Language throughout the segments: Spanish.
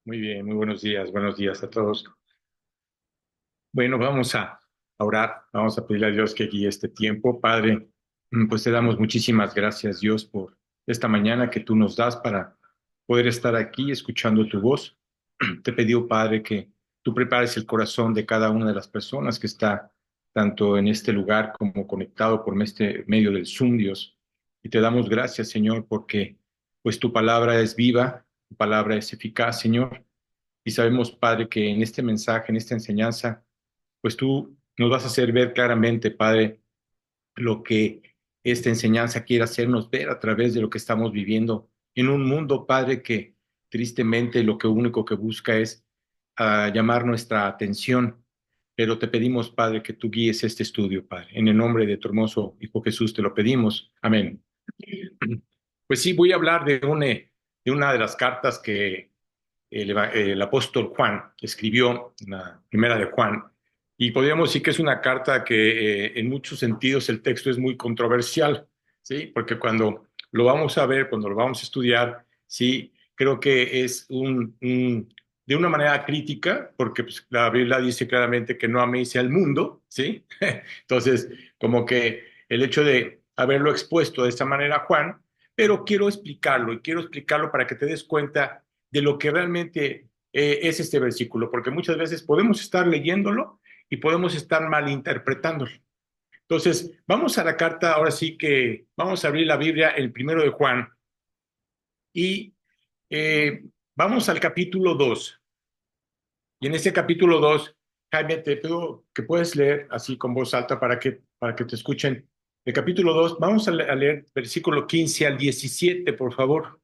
Muy bien, muy buenos días a todos. Bueno, vamos a orar, vamos a pedirle a Dios que guíe este tiempo. Padre, pues te damos muchísimas gracias, Dios, por esta mañana que tú nos das para poder estar aquí escuchando tu voz. Te pedí, Padre, que tú prepares el corazón de cada una de las personas que está tanto en este lugar como conectado por este medio del Zoom, Dios. Y te damos gracias, Señor, porque pues tu palabra es viva, tu palabra es eficaz, Señor. Y sabemos, Padre, que en este mensaje, en esta enseñanza, pues tú nos vas a hacer ver claramente, Padre, lo que esta enseñanza quiere hacernos ver a través de lo que estamos viviendo en un mundo, Padre, que tristemente lo que único que busca es llamar nuestra atención. Pero te pedimos, Padre, que tú guíes este estudio, Padre. En el nombre de tu hermoso Hijo Jesús te lo pedimos. Amén. Pues sí, voy a hablar de una de las cartas que el apóstol Juan escribió, la primera de Juan, y podríamos decir que es una carta que en muchos sentidos el texto es muy controversial, ¿sí? Porque cuando lo vamos a ver, cuando lo vamos a estudiar, sí, creo que es de una manera crítica, porque pues, la Biblia dice claramente que no améis al mundo, ¿sí? Entonces, como que el hecho de haberlo expuesto de esta manera, Juan, pero quiero explicarlo y quiero explicarlo para que te des cuenta de lo que realmente es este versículo, porque muchas veces podemos estar leyéndolo y podemos estar malinterpretándolo. Entonces, vamos a la carta, ahora sí que vamos a abrir la Biblia, el primero de Juan, y vamos al capítulo 2. Y en este capítulo 2, Jaime, te pido que puedes leer así con voz alta para que te escuchen. El capítulo 2, vamos a leer versículo 15 al 17, por favor.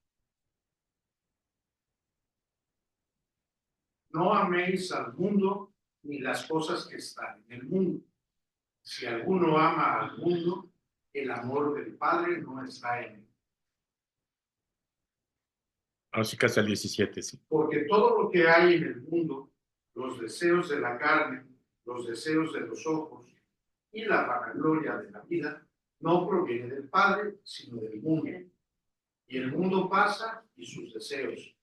No améis al mundo ni las cosas que están en el mundo. Si alguno ama al mundo, el amor del Padre no está en él. Así que hasta el 17, sí. Porque todo lo que hay en el mundo, los deseos de la carne, los deseos de los ojos y la vanagloria de la vida, no proviene del Padre, sino del mundo. Y el mundo pasa y sus deseos,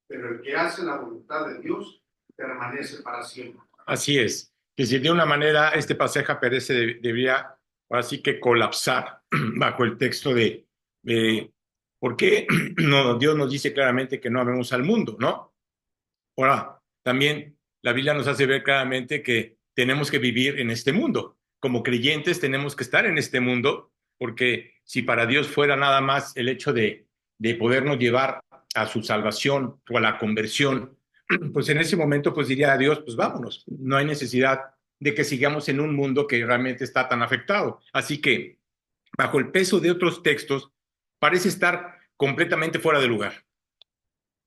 pero el que hace la voluntad de Dios permanece para siempre. Así es. Que si de una manera este pasaje parece debería así que colapsar bajo el texto de ¿por qué no, Dios nos dice claramente que no amemos al mundo, ¿no? Ahora, también la Biblia nos hace ver claramente que tenemos que vivir en este mundo. Como creyentes tenemos que estar en este mundo, porque si para Dios fuera nada más el hecho de podernos llevar a su salvación o a la conversión, pues en ese momento pues diría a Dios, pues vámonos, no hay necesidad de que sigamos en un mundo que realmente está tan afectado. Así que, bajo el peso de otros textos, parece estar completamente fuera de lugar.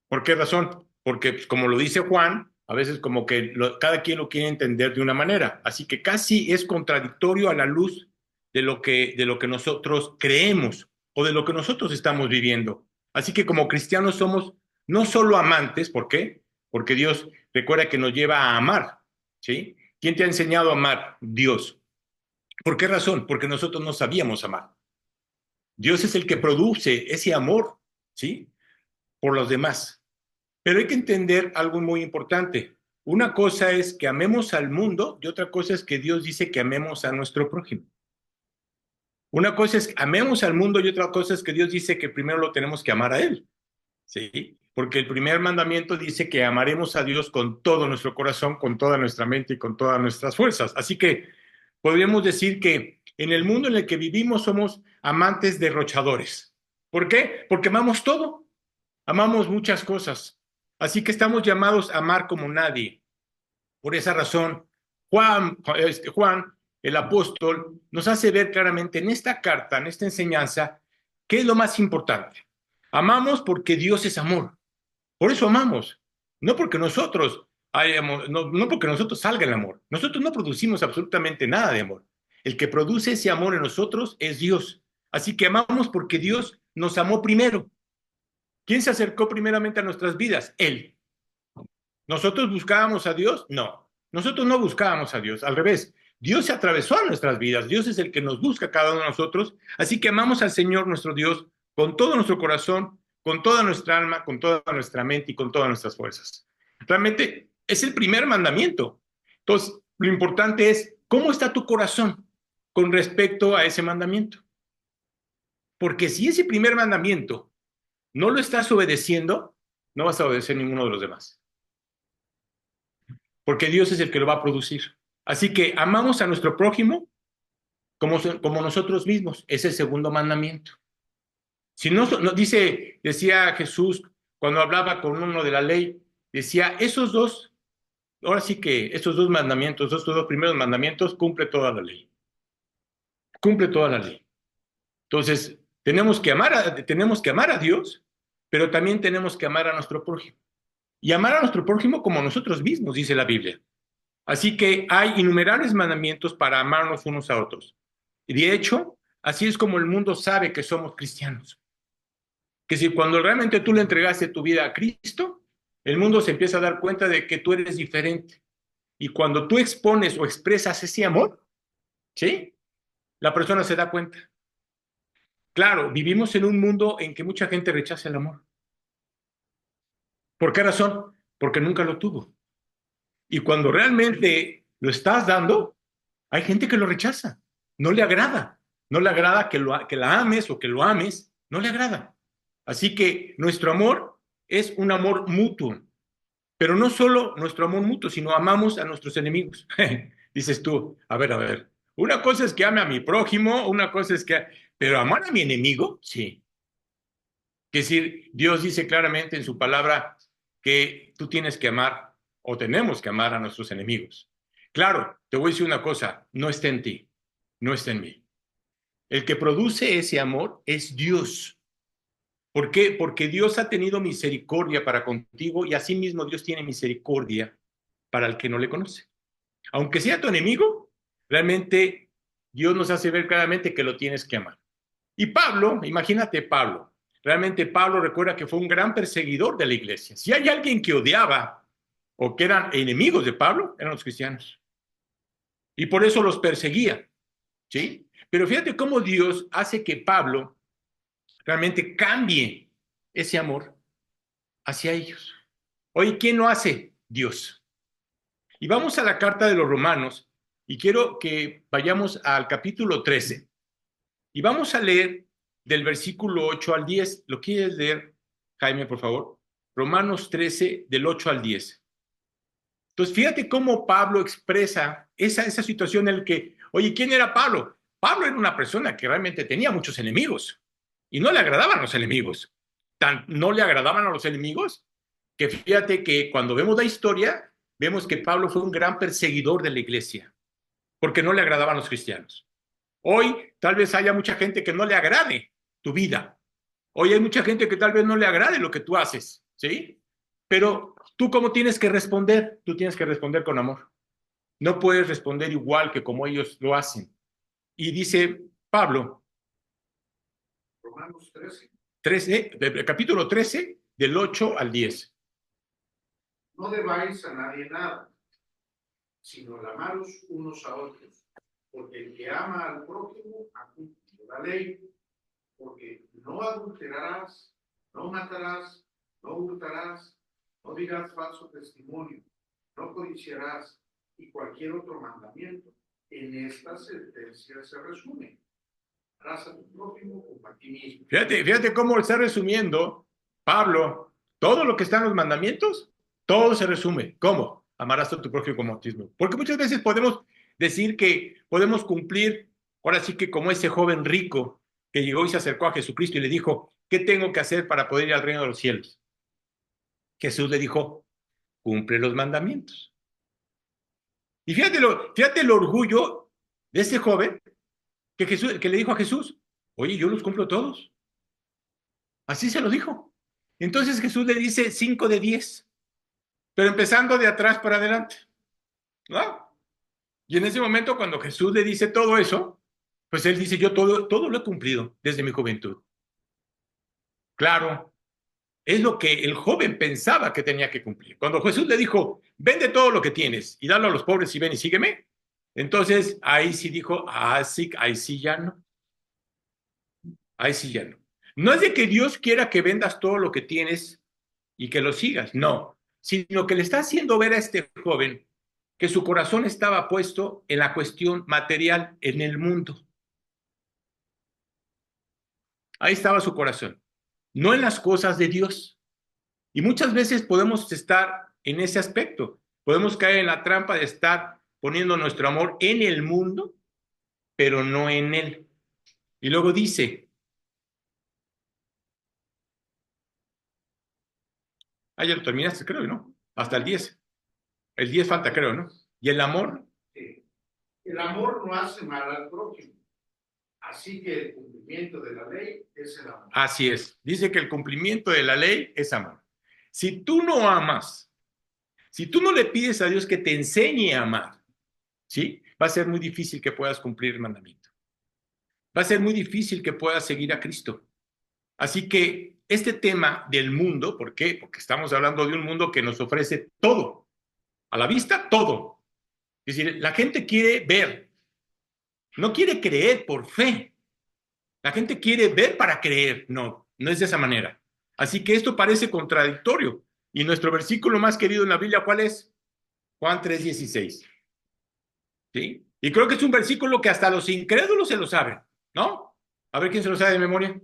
¿Por qué razón? Porque, pues, como lo dice Juan, a veces como que cada quien lo quiere entender de una manera. Así que casi es contradictorio a la luz de lo que nosotros creemos o de lo que nosotros estamos viviendo. Así que como cristianos somos no solo amantes, ¿por qué? Porque Dios recuerda que nos lleva a amar, ¿sí? ¿Quién te ha enseñado a amar? Dios. ¿Por qué razón? Porque nosotros no sabíamos amar. Dios es el que produce ese amor, ¿sí? Por los demás. Pero hay que entender algo muy importante. Una cosa es que amemos al mundo y otra cosa es que Dios dice que amemos a nuestro prójimo. Una cosa es que amemos al mundo y otra cosa es que Dios dice que primero lo tenemos que amar a Él, ¿sí? Porque el primer mandamiento dice que amaremos a Dios con todo nuestro corazón, con toda nuestra mente y con todas nuestras fuerzas. Así que podríamos decir que en el mundo en el que vivimos somos amantes derrochadores. ¿Por qué? Porque amamos todo. Amamos muchas cosas, así que estamos llamados a amar como nadie. Por esa razón, Juan, el apóstol, nos hace ver claramente en esta carta, en esta enseñanza, qué es lo más importante. Amamos porque Dios es amor. Por eso amamos, no porque nosotros no porque nosotros salga el amor. Nosotros no producimos absolutamente nada de amor. El que produce ese amor en nosotros es Dios. Así que amamos porque Dios nos amó primero. ¿Quién se acercó primeramente a nuestras vidas? Él. ¿Nosotros buscábamos a Dios? No. Nosotros no buscábamos a Dios. Al revés. Dios se atravesó a nuestras vidas. Dios es el que nos busca a cada uno de nosotros. Así que amamos al Señor nuestro Dios con todo nuestro corazón, con toda nuestra alma, con toda nuestra mente y con todas nuestras fuerzas. Realmente es el primer mandamiento. Entonces, lo importante es cómo está tu corazón con respecto a ese mandamiento. Porque si ese primer mandamiento no lo estás obedeciendo, no vas a obedecer ninguno de los demás. Porque Dios es el que lo va a producir. Así que amamos a nuestro prójimo como nosotros mismos. Es el segundo mandamiento. Si no decía Jesús cuando hablaba con uno de la ley, decía, esos dos, ahora sí que esos dos mandamientos, estos dos primeros mandamientos, cumple toda la ley. Cumple toda la ley. Entonces, tenemos que amar a Dios, pero también tenemos que amar a nuestro prójimo. Y amar a nuestro prójimo como nosotros mismos, dice la Biblia. Así que hay innumerables mandamientos para amarnos unos a otros. Y de hecho, así es como el mundo sabe que somos cristianos. Que si cuando realmente tú le entregaste tu vida a Cristo, el mundo se empieza a dar cuenta de que tú eres diferente. Y cuando tú expones o expresas ese amor, ¿sí? La persona se da cuenta. Claro, vivimos en un mundo en que mucha gente rechaza el amor. ¿Por qué razón? Porque nunca lo tuvo. Y cuando realmente lo estás dando, hay gente que lo rechaza. No le agrada. No le agrada que la ames o que lo ames. No le agrada. Así que nuestro amor es un amor mutuo. Pero no solo nuestro amor mutuo, sino amamos a nuestros enemigos. Dices tú, a ver. Una cosa es que ame a mi prójimo, una cosa es que... Pero amar a mi enemigo, sí. Es decir, Dios dice claramente en su palabra que tú tienes que amar o tenemos que amar a nuestros enemigos. Claro, te voy a decir una cosa, no está en ti, no está en mí. El que produce ese amor es Dios. ¿Por qué? Porque Dios ha tenido misericordia para contigo y asimismo Dios tiene misericordia para el que no le conoce. Aunque sea tu enemigo, realmente Dios nos hace ver claramente que lo tienes que amar. Y Pablo, imagínate Pablo, realmente Pablo recuerda que fue un gran perseguidor de la iglesia. Si hay alguien que odiaba o que eran enemigos de Pablo, eran los cristianos. Y por eso los perseguía, ¿sí? Pero fíjate cómo Dios hace que Pablo realmente cambie ese amor hacia ellos. Oye, ¿quién lo hace? Dios. Y vamos a la carta de los Romanos y quiero que vayamos al capítulo 13 y vamos a leer del versículo 8 al 10. ¿Lo quieres leer, Jaime, por favor? Romanos 13, del 8 al 10. Entonces, fíjate cómo Pablo expresa esa situación en la que, oye, ¿quién era Pablo? Pablo era una persona que realmente tenía muchos enemigos y no le agradaban los enemigos. No le agradaban a los enemigos que fíjate que cuando vemos la historia, vemos que Pablo fue un gran perseguidor de la iglesia porque no le agradaban los cristianos. Hoy tal vez haya mucha gente que no le agrade tu vida. Hoy hay mucha gente que tal vez no le agrade lo que tú haces, ¿sí? Pero tú cómo tienes que responder? Tú tienes que responder con amor. No puedes responder igual que como ellos lo hacen. Y dice Pablo, Romanos 13. 13, capítulo 13, del 8 al 10. No debáis a nadie nada, sino el amaros unos a otros, porque el que ama al prójimo ha cumplido la ley, porque no adulterarás, no matarás, no hurtarás, no dirás falso testimonio, no codiciarás, y cualquier otro mandamiento. En esta sentencia se resume: amarás a tu prójimo como a ti mismo. Fíjate cómo está resumiendo Pablo todo lo que está en los mandamientos, todo se resume. ¿Cómo? Amarás a tu prójimo como a ti mismo. Porque muchas veces podemos decir que podemos cumplir, ahora sí que como ese joven rico que llegó y se acercó a Jesucristo y le dijo, ¿qué tengo que hacer para poder ir al reino de los cielos? Jesús le dijo, cumple los mandamientos. Y fíjate el orgullo de ese joven que le dijo a Jesús, oye, yo los cumplo todos. Así se lo dijo. Entonces Jesús le dice 5 de 10, pero empezando de atrás para adelante, ¿no? Y en ese momento cuando Jesús le dice todo eso, pues él dice, yo todo lo he cumplido desde mi juventud. Claro, es lo que el joven pensaba que tenía que cumplir. Cuando Jesús le dijo, vende todo lo que tienes y dalo a los pobres y ven y sígueme, entonces ahí sí dijo, sí, ahí sí ya no. Ahí sí ya no. No es de que Dios quiera que vendas todo lo que tienes y que lo sigas, no, sino que le está haciendo ver a este joven que su corazón estaba puesto en la cuestión material, en el mundo. Ahí estaba su corazón, no en las cosas de Dios. Y muchas veces podemos estar en ese aspecto, podemos caer en la trampa de estar poniendo nuestro amor en el mundo, pero no en Él. Y luego dice, ya lo terminaste, creo, ¿no? Hasta el 10. El 10 falta, creo, ¿no? Y el amor. El amor no hace mal al prójimo. Así que el cumplimiento de la ley es el amor. Así es. Dice que el cumplimiento de la ley es amor. Si tú no amas, si tú no le pides a Dios que te enseñe a amar, ¿sí? Va a ser muy difícil que puedas cumplir el mandamiento. Va a ser muy difícil que puedas seguir a Cristo. Así que este tema del mundo, ¿por qué? Porque estamos hablando de un mundo que nos ofrece todo. A la vista, todo. Es decir, la gente quiere ver, no quiere creer por fe. La gente quiere ver para creer. No, no es de esa manera. Así que esto parece contradictorio. Y nuestro versículo más querido en la Biblia, ¿cuál es? Juan 3:16. ¿Sí? Y creo que es un versículo que hasta los incrédulos se lo saben, ¿no? A ver quién se lo sabe de memoria.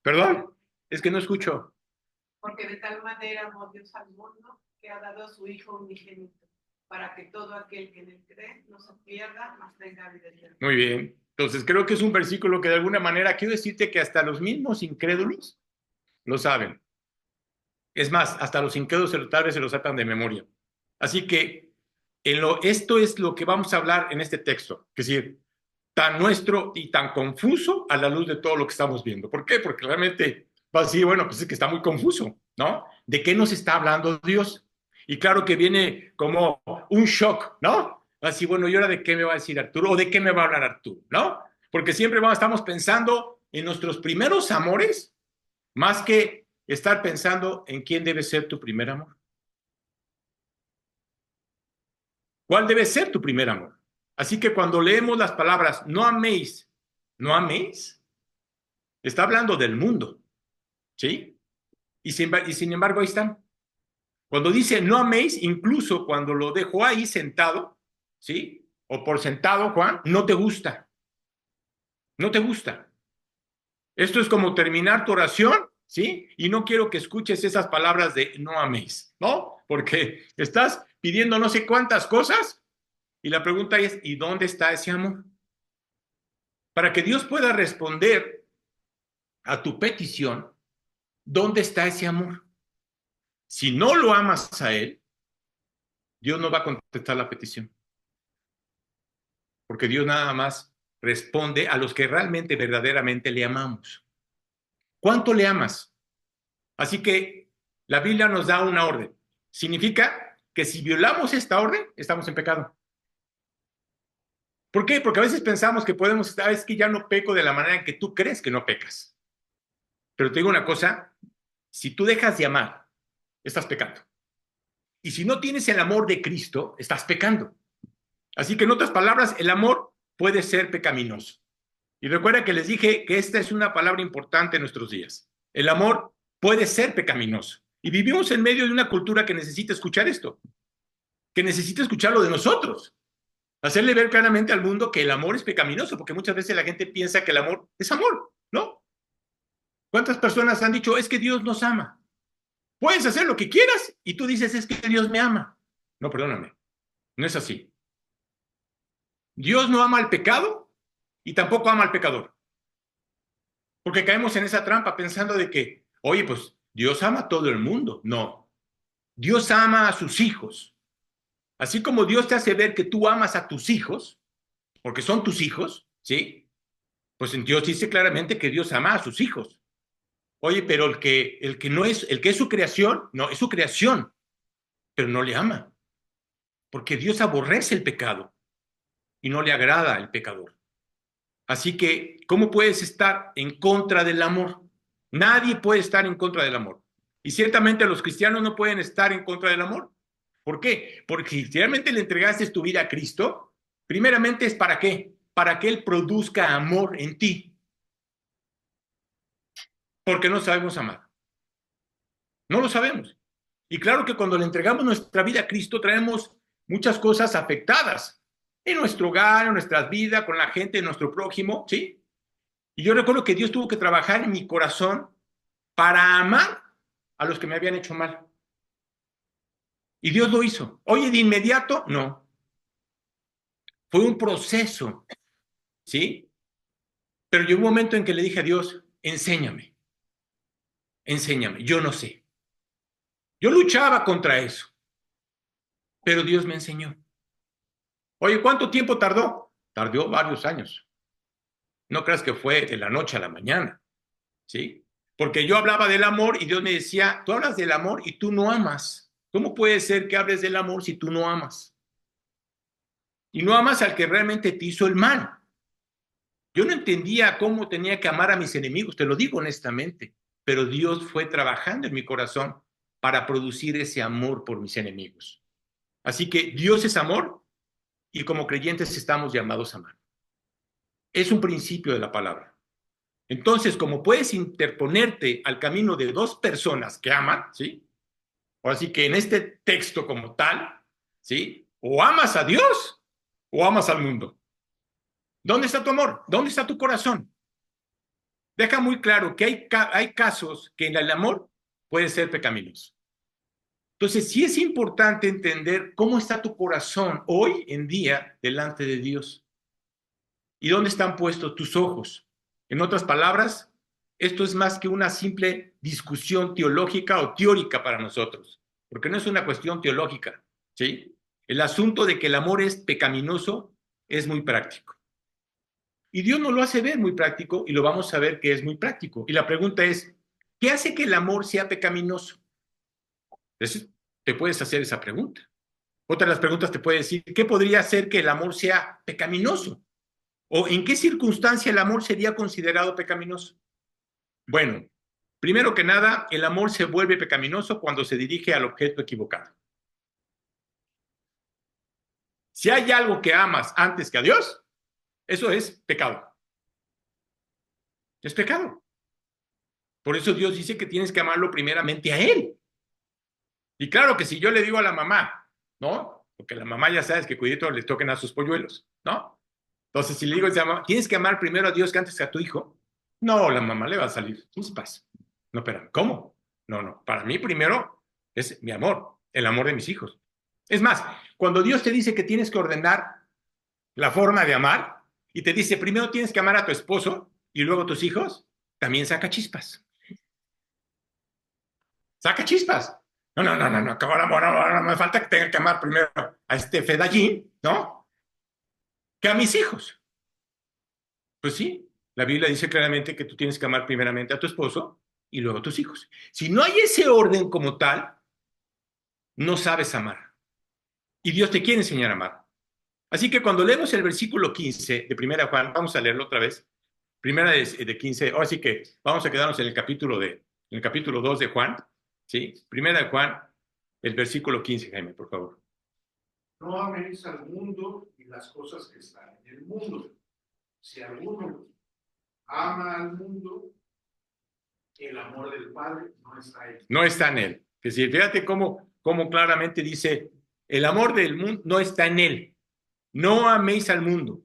Perdón, es que no escucho. Porque de tal manera amó Dios al mundo que ha dado a su Hijo unigénito, para que todo aquel que en él cree no se pierda, mas tenga vida eterna. Muy bien. Entonces creo que es un versículo que de alguna manera quiero decirte que hasta los mismos incrédulos lo saben. Es más, hasta los incrédulos tal vez se lo sacan de memoria. Así que esto es lo que vamos a hablar en este texto. Es decir, tan nuestro y tan confuso a la luz de todo lo que estamos viendo. ¿Por qué? Porque realmente va a decir, bueno, pues es que está muy confuso, ¿no? ¿De qué nos está hablando Dios? Y claro que viene como un shock, ¿no? Así, bueno, ¿y ahora de qué me va a decir Arturo? ¿O de qué me va a hablar Arturo? ¿No? Porque siempre estamos pensando en nuestros primeros amores, más que estar pensando en quién debe ser tu primer amor. ¿Cuál debe ser tu primer amor? Así que cuando leemos las palabras, no améis, no améis, está hablando del mundo, ¿sí? Y sin embargo, ahí están. Cuando dice no améis, incluso cuando lo dejó ahí sentado, ¿sí? O por sentado, Juan, no te gusta. No te gusta. Esto es como terminar tu oración, ¿sí? Y no quiero que escuches esas palabras de no améis, ¿no? Porque estás pidiendo no sé cuántas cosas y la pregunta es, ¿y dónde está ese amor? Para que Dios pueda responder a tu petición, ¿dónde está ese amor? Si no lo amas a Él, Dios no va a contestar la petición. Porque Dios nada más responde a los que realmente, verdaderamente le amamos. ¿Cuánto le amas? Así que la Biblia nos da una orden. Significa que si violamos esta orden, estamos en pecado. ¿Por qué? Porque a veces pensamos que podemos estar, es que ya no peco de la manera en que tú crees que no pecas. Pero te digo una cosa, si tú dejas de amar, estás pecando. Y si no tienes el amor de Cristo, estás pecando. Así que en otras palabras, el amor puede ser pecaminoso. Y recuerda que les dije que esta es una palabra importante en nuestros días. El amor puede ser pecaminoso. Y vivimos en medio de una cultura que necesita escuchar esto, que necesita escucharlo de nosotros. Hacerle ver claramente al mundo que el amor es pecaminoso, porque muchas veces la gente piensa que el amor es amor, ¿no? ¿Cuántas personas han dicho, es que Dios nos ama? Puedes hacer lo que quieras y tú dices, es que Dios me ama. No, perdóname, no es así. Dios no ama al pecado y tampoco ama al pecador. Porque caemos en esa trampa pensando de que, oye, pues Dios ama a todo el mundo. No, Dios ama a sus hijos. Así como Dios te hace ver que tú amas a tus hijos, porque son tus hijos, ¿sí? Pues en Dios dice claramente que Dios ama a sus hijos. Oye, pero el que no es, el que es su creación, no, es su creación, pero no le ama. Porque Dios aborrece el pecado y no le agrada el pecador. Así que, ¿cómo puedes estar en contra del amor? Nadie puede estar en contra del amor. Y ciertamente los cristianos no pueden estar en contra del amor. ¿Por qué? Porque si realmente le entregaste tu vida a Cristo, primeramente es ¿para qué? Para que Él produzca amor en ti. porque no sabemos amar. No lo sabemos. Y claro que cuando le entregamos nuestra vida a Cristo, traemos muchas cosas afectadas en nuestro hogar, en nuestras vidas, con la gente, en nuestro prójimo, ¿sí? Y yo recuerdo que Dios tuvo que trabajar en mi corazón para amar a los que me habían hecho mal. Y Dios lo hizo. Oye, de inmediato, no. Fue un proceso, ¿sí? Pero llegó un momento en que le dije a Dios, enséñame, yo no sé. Yo luchaba contra eso, pero Dios me enseñó. Oye, ¿cuánto tiempo tardó? Tardó varios años. No creas que fue de la noche a la mañana, ¿sí? Porque yo hablaba del amor y Dios me decía, tú hablas del amor y tú no amas. ¿Cómo puede ser que hables del amor si tú no amas? Y no amas al que realmente te hizo el mal. Yo no entendía cómo tenía que amar a mis enemigos, te lo digo honestamente, pero Dios fue trabajando en mi corazón para producir ese amor por mis enemigos. Así que Dios es amor y como creyentes estamos llamados a amar. Es un principio de la palabra. Entonces, como puedes interponerte al camino de dos personas que aman, ¿sí? O así que en este texto como tal, ¿sí? O amas a Dios o amas al mundo. ¿Dónde está tu amor? ¿Dónde está tu corazón? Deja muy claro que hay casos que en el amor puede ser pecaminoso. Entonces, sí es importante entender cómo está tu corazón hoy en día delante de Dios. ¿Y dónde están puestos tus ojos? En otras palabras, esto es más que una simple discusión teológica o teórica para nosotros, porque no es una cuestión teológica, ¿sí? El asunto de que el amor es pecaminoso es muy práctico. Y Dios nos lo hace ver muy práctico y lo vamos a ver que es muy práctico. Y la pregunta es, ¿qué hace que el amor sea pecaminoso? Entonces, te puedes hacer esa pregunta. Otra de las preguntas te puede decir, ¿qué podría hacer que el amor sea pecaminoso? ¿O en qué circunstancia el amor sería considerado pecaminoso? Bueno, primero que nada, el amor se vuelve pecaminoso cuando se dirige al objeto equivocado. Si hay algo que amas antes que a Dios, eso es pecado. Es pecado. Por eso Dios dice que tienes que amarlo primeramente a Él. Y claro que si yo le digo a la mamá, ¿no? Porque la mamá ya sabes que cuidito les toquen a sus polluelos, ¿no? Entonces, si le digo, tienes que amar primero a Dios que antes que a tu hijo, no, la mamá le va a salir chispas. No, pero ¿cómo? No, para mí primero es mi amor, el amor de mis hijos. Es más, cuando Dios te dice que tienes que ordenar la forma de amar y te dice primero tienes que amar a tu esposo y luego a tus hijos, también saca chispas. Saca chispas. No, que ahora no me falta que tenga que amar primero a este fedallín, ¿no? Que a mis hijos. Pues sí, la Biblia dice claramente que tú tienes que amar primeramente a tu esposo y luego a tus hijos. Si no hay ese orden como tal, no sabes amar. Y Dios te quiere enseñar a amar. Así que cuando leemos el versículo 15 de Primera Juan, vamos a leerlo otra vez. Primera de 15, ahora sí que vamos a quedarnos en el capítulo 2 de Juan, ¿sí? Primera de Juan, el versículo 15, Jaime, por favor. No améis al mundo y las cosas que están en el mundo. Si alguno ama al mundo, el amor del Padre no está en él. No está en él. Que si fíjate cómo claramente dice, el amor del mundo no está en él. No améis al mundo.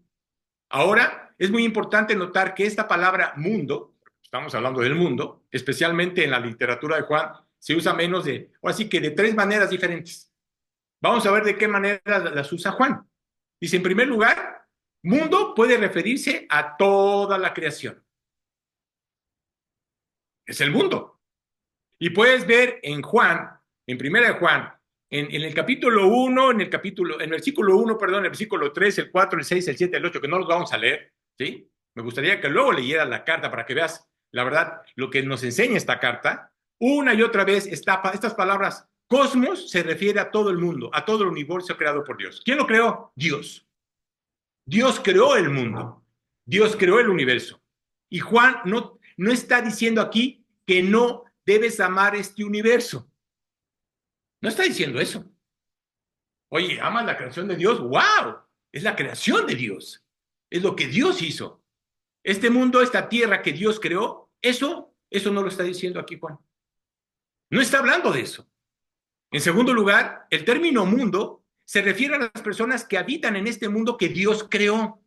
Ahora, es muy importante notar que esta palabra mundo, estamos hablando del mundo, especialmente en la literatura de Juan, se usa menos de, o así que de tres maneras diferentes. Vamos a ver de qué manera las usa Juan. Dice, en primer lugar, mundo puede referirse a toda la creación. Es el mundo. Y puedes ver en Juan, en primera de Juan, en el capítulo 1, en el versículo 1, perdón, en el versículo 3, el 4, el 6, el 7, el 8, que no los vamos a leer, ¿sí? Me gustaría que luego leyeras la carta para que veas, la verdad, lo que nos enseña esta carta. Una y otra vez, estas palabras, cosmos, se refiere a todo el mundo, a todo el universo creado por Dios. ¿Quién lo creó? Dios. Dios creó el mundo. Dios creó el universo. Y Juan no está diciendo aquí que no debes amar este universo. No está diciendo eso. Oye, ¿amas la creación de Dios? ¡Wow! Es la creación de Dios. Es lo que Dios hizo. Este mundo, esta tierra que Dios creó, eso Eso no lo está diciendo aquí Juan. No está hablando de eso. En segundo lugar, el término mundo se refiere a las personas que habitan en este mundo que Dios creó,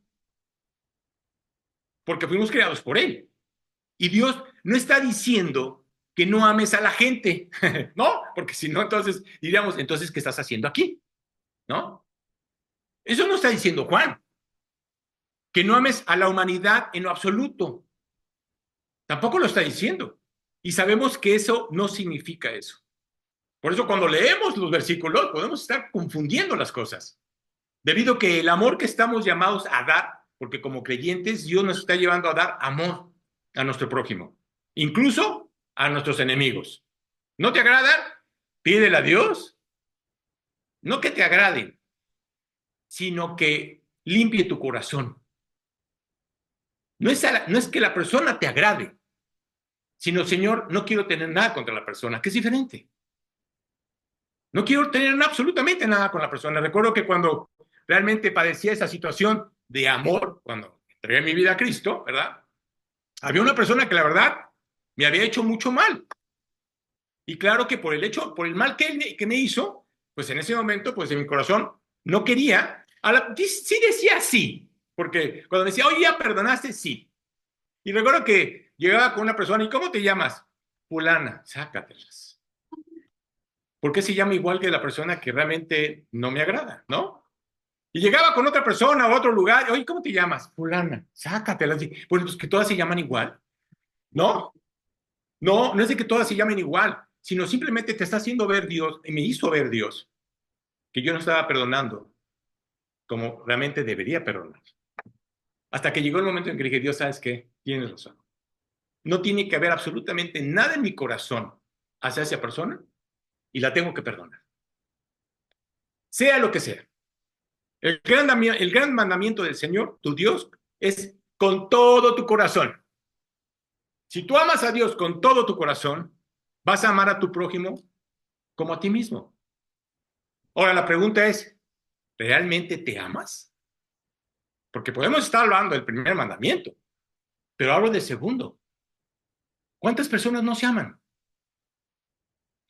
porque fuimos creados por Él. Y Dios no está diciendo que no ames a la gente, ¿no? Porque si no, entonces diríamos, entonces, ¿qué estás haciendo aquí? ¿No? Eso no está diciendo Juan. Que no ames a la humanidad en lo absoluto. Tampoco lo está diciendo. Y sabemos que eso no significa eso. Por eso cuando leemos los versículos podemos estar confundiendo las cosas. Debido a que el amor que estamos llamados a dar, porque como creyentes Dios nos está llevando a dar amor a nuestro prójimo, incluso a nuestros enemigos. ¿No te agrada? Pídele a Dios. No que te agrade, sino que limpie tu corazón. No es que la persona te agrade, sino, Señor, no quiero tener nada contra la persona, que es diferente. No quiero tener absolutamente nada con la persona. Recuerdo que cuando realmente padecía esa situación de amor, cuando entregué mi vida a Cristo, ¿verdad? Había una persona que la verdad me había hecho mucho mal. Y claro que por el mal que me hizo, pues en ese momento, pues en mi corazón no quería. Sí decía sí, porque cuando decía, oye, ya perdonaste, sí. Y recuerdo que llegaba con una persona, ¿y cómo te llamas? Fulana, sácatelas. ¿Por qué se llama igual que la persona que realmente no me agrada, no? Y llegaba con otra persona a otro lugar, oye, ¿cómo te llamas? Fulana, sácatelas. Pues que todas se llaman igual, ¿no? No, no es de que todas se llamen igual, sino simplemente te está haciendo ver Dios, y me hizo ver Dios, que yo no estaba perdonando como realmente debería perdonar. Hasta que llegó el momento en que dije, Dios, ¿sabes qué? Tienes razón. No tiene que haber absolutamente nada en mi corazón hacia esa persona y la tengo que perdonar. Sea lo que sea. El gran mandamiento del Señor, tu Dios, es con todo tu corazón. Si tú amas a Dios con todo tu corazón, vas a amar a tu prójimo como a ti mismo. Ahora la pregunta es, ¿realmente te amas? Porque podemos estar hablando del primer mandamiento, pero hablo del segundo. ¿Cuántas personas no se aman?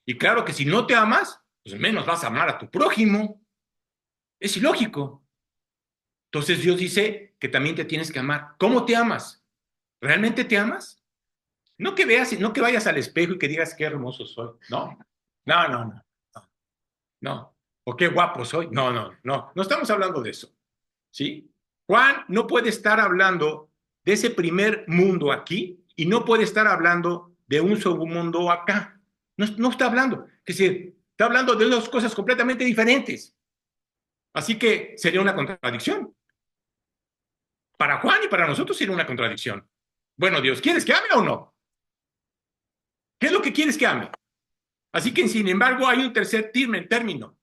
Y claro que si no te amas, pues menos vas a amar a tu prójimo. Es ilógico. Entonces Dios dice que también te tienes que amar. ¿Cómo te amas? ¿Realmente te amas? No que veas, no que vayas al espejo y que digas qué hermoso soy. No, no, no, no, no. No. O qué guapo soy. No, no, no. No estamos hablando de eso. ¿Sí? Juan no puede estar hablando de ese primer mundo aquí y no puede estar hablando de un segundo mundo acá. No, no está hablando. Es decir, está hablando de dos cosas completamente diferentes. Así que sería una contradicción. Para Juan y para nosotros sería una contradicción. Bueno, Dios, ¿quieres que ame o no? ¿Qué es lo que quieres que ame? Así que, sin embargo, hay un tercer término,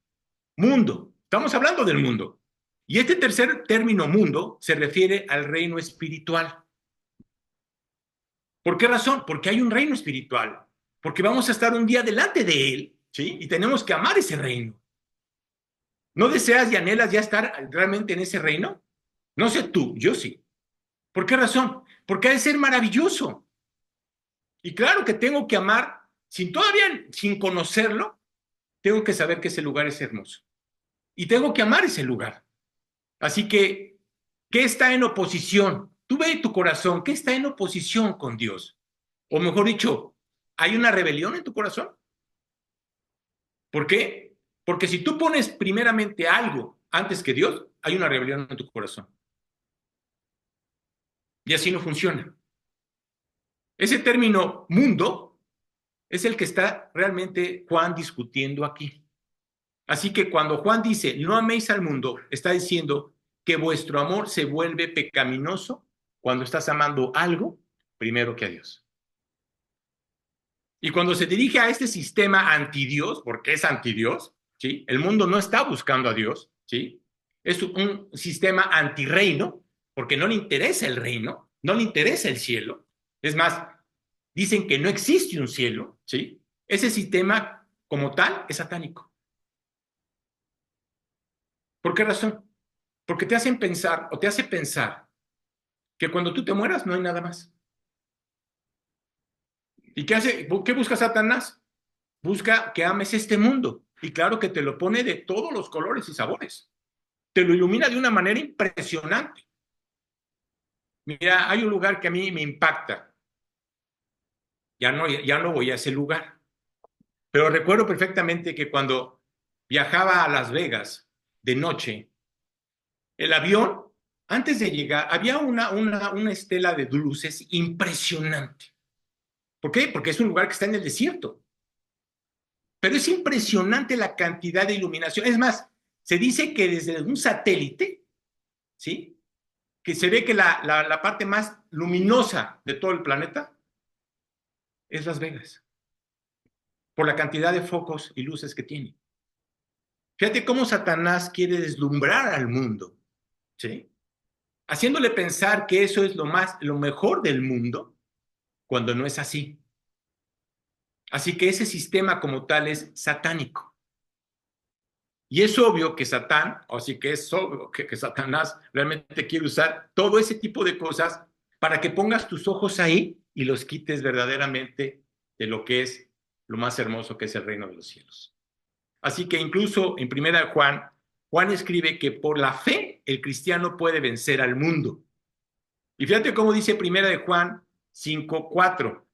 mundo. Estamos hablando del mundo. Y este tercer término, mundo, se refiere al reino espiritual. ¿Por qué razón? Porque hay un reino espiritual. Porque vamos a estar un día delante de él, ¿sí? Y tenemos que amar ese reino. ¿No deseas y anhelas ya estar realmente en ese reino? No sé tú, yo sí. ¿Por qué razón? Porque ha de ser maravilloso. Y claro que tengo que amar, sin conocerlo, tengo que saber que ese lugar es hermoso. Y tengo que amar ese lugar. Así que, ¿qué está en oposición? Tú ve tu corazón, ¿qué está en oposición con Dios? O mejor dicho, ¿hay una rebelión en tu corazón? ¿Por qué? Porque si tú pones primeramente algo antes que Dios, hay una rebelión en tu corazón. Y así no funciona. Ese término mundo es el que está realmente Juan discutiendo aquí. Así que cuando Juan dice, no améis al mundo, está diciendo que vuestro amor se vuelve pecaminoso cuando estás amando algo primero que a Dios. Y cuando se dirige a este sistema antidios, porque es antidios, ¿sí? El mundo no está buscando a Dios, ¿sí? Es un sistema antirreino, porque no le interesa el reino, no le interesa el cielo. Es más, dicen que no existe un cielo, ¿sí? Ese sistema como tal es satánico. ¿Por qué razón? Porque te hacen pensar o te hace pensar que cuando tú te mueras no hay nada más. ¿Y qué hace? ¿Qué busca Satanás? Busca que ames este mundo. Y claro que te lo pone de todos los colores y sabores. Te lo ilumina de una manera impresionante. Mira, hay un lugar que a mí me impacta. Ya no voy a ese lugar. Pero recuerdo perfectamente que cuando viajaba a Las Vegas de noche, el avión, antes de llegar, había una estela de luces impresionante. ¿Por qué? Porque es un lugar que está en el desierto. Pero es impresionante la cantidad de iluminación. Es más, se dice que desde un satélite, ¿sí? Que se ve que la parte más luminosa de todo el planeta es Las Vegas, por la cantidad de focos y luces que tiene. Fíjate cómo Satanás quiere deslumbrar al mundo, ¿sí? Haciéndole pensar que eso es lo mejor del mundo, cuando no es así. Así que ese sistema como tal es satánico. Y es obvio que Satán, o así que es obvio que Satanás realmente quiere usar todo ese tipo de cosas para que pongas tus ojos ahí y los quites verdaderamente de lo que es lo más hermoso que es el reino de los cielos. Así que incluso en primera de Juan, Juan escribe que por la fe el cristiano puede vencer al mundo. Y fíjate cómo dice primera de Juan 5:4.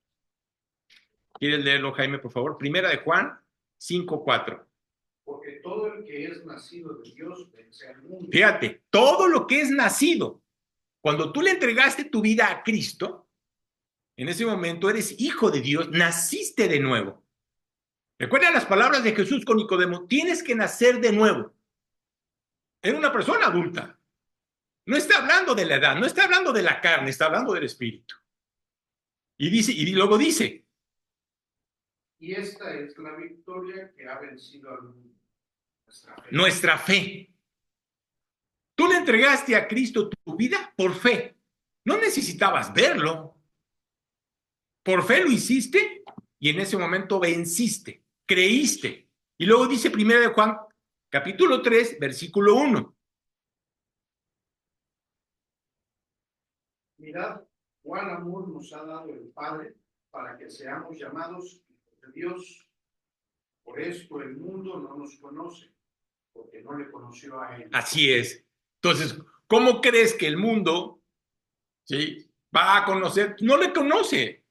¿Quieres leerlo, Jaime, por favor? Primera de Juan 5:4. Porque todo el que es nacido de Dios vence al mundo. Fíjate, todo lo que es nacido, cuando tú le entregaste tu vida a Cristo, en ese momento eres hijo de Dios, naciste de nuevo. Recuerda las palabras de Jesús con Nicodemo, tienes que nacer de nuevo. Era una persona adulta. No está hablando de la edad, no está hablando de la carne, está hablando del espíritu. Y luego dice, y esta es la victoria que ha vencido al mundo. Nuestra fe. Tú le entregaste a Cristo tu vida por fe. No necesitabas verlo. Por fe lo hiciste y en ese momento venciste, creíste. Y luego dice 1 de Juan, capítulo 3, versículo 1. Mirad, cuán amor nos ha dado el Padre para que seamos llamados hijos de Dios. Por esto el mundo no nos conoce, porque no le conoció a él. Así es. Entonces, ¿cómo crees que el mundo, ¿sí?, va a conocer? No le conoce.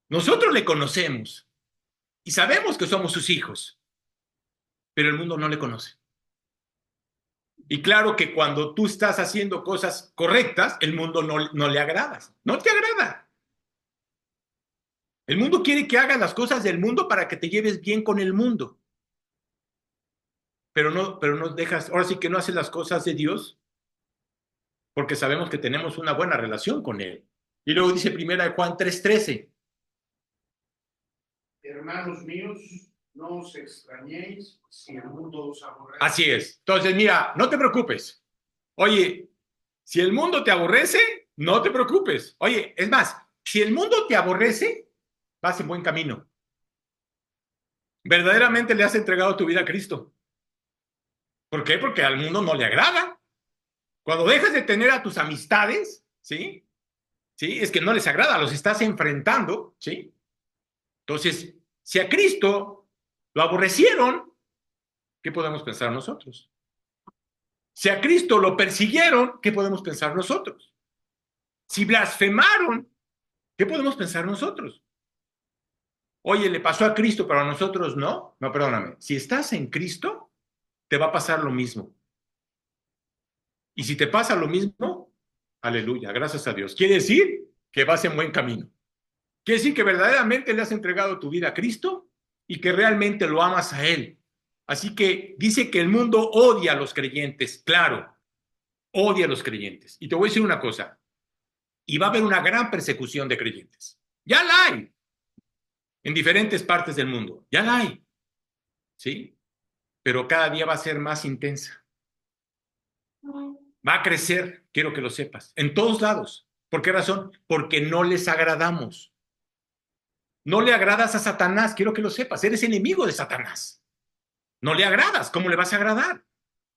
Nosotros le conocemos y sabemos que somos sus hijos, pero el mundo no le conoce. Y claro que cuando tú estás haciendo cosas correctas, el mundo no le agradas. No te agrada. El mundo quiere que hagas las cosas del mundo para que te lleves bien con el mundo. Pero no dejas, ahora sí que no haces las cosas de Dios, porque sabemos que tenemos una buena relación con Él. Y luego dice 1 Juan 3:13. Hermanos míos, no os extrañéis si el mundo os aborrece. Así es. Entonces, mira, no te preocupes. Oye, si el mundo te aborrece, no te preocupes. Oye, es más, si el mundo te aborrece, vas en buen camino. Verdaderamente le has entregado tu vida a Cristo. ¿Por qué? Porque al mundo no le agrada. Cuando dejas de tener a tus amistades, ¿sí? ¿Sí? Es que no les agrada, los estás enfrentando, ¿sí? Entonces, si a Cristo lo aborrecieron, ¿qué podemos pensar nosotros? Si a Cristo lo persiguieron, ¿qué podemos pensar nosotros? Si blasfemaron, ¿qué podemos pensar nosotros? Oye, le pasó a Cristo, pero a nosotros no. No, perdóname. Si estás en Cristo, te va a pasar lo mismo. Y si te pasa lo mismo, aleluya, gracias a Dios. Quiere decir que vas en buen camino. Quiere decir que verdaderamente le has entregado tu vida a Cristo y que realmente lo amas a Él. Así que dice que el mundo odia a los creyentes, claro, odia a los creyentes. Y te voy a decir una cosa, y va a haber una gran persecución de creyentes. Ya la hay en diferentes partes del mundo, ya la hay, ¿sí? Pero cada día va a ser más intensa. Va a crecer, quiero que lo sepas, en todos lados. ¿Por qué razón? Porque no les agradamos. No le agradas a Satanás, quiero que lo sepas, eres enemigo de Satanás. No le agradas, ¿cómo le vas a agradar?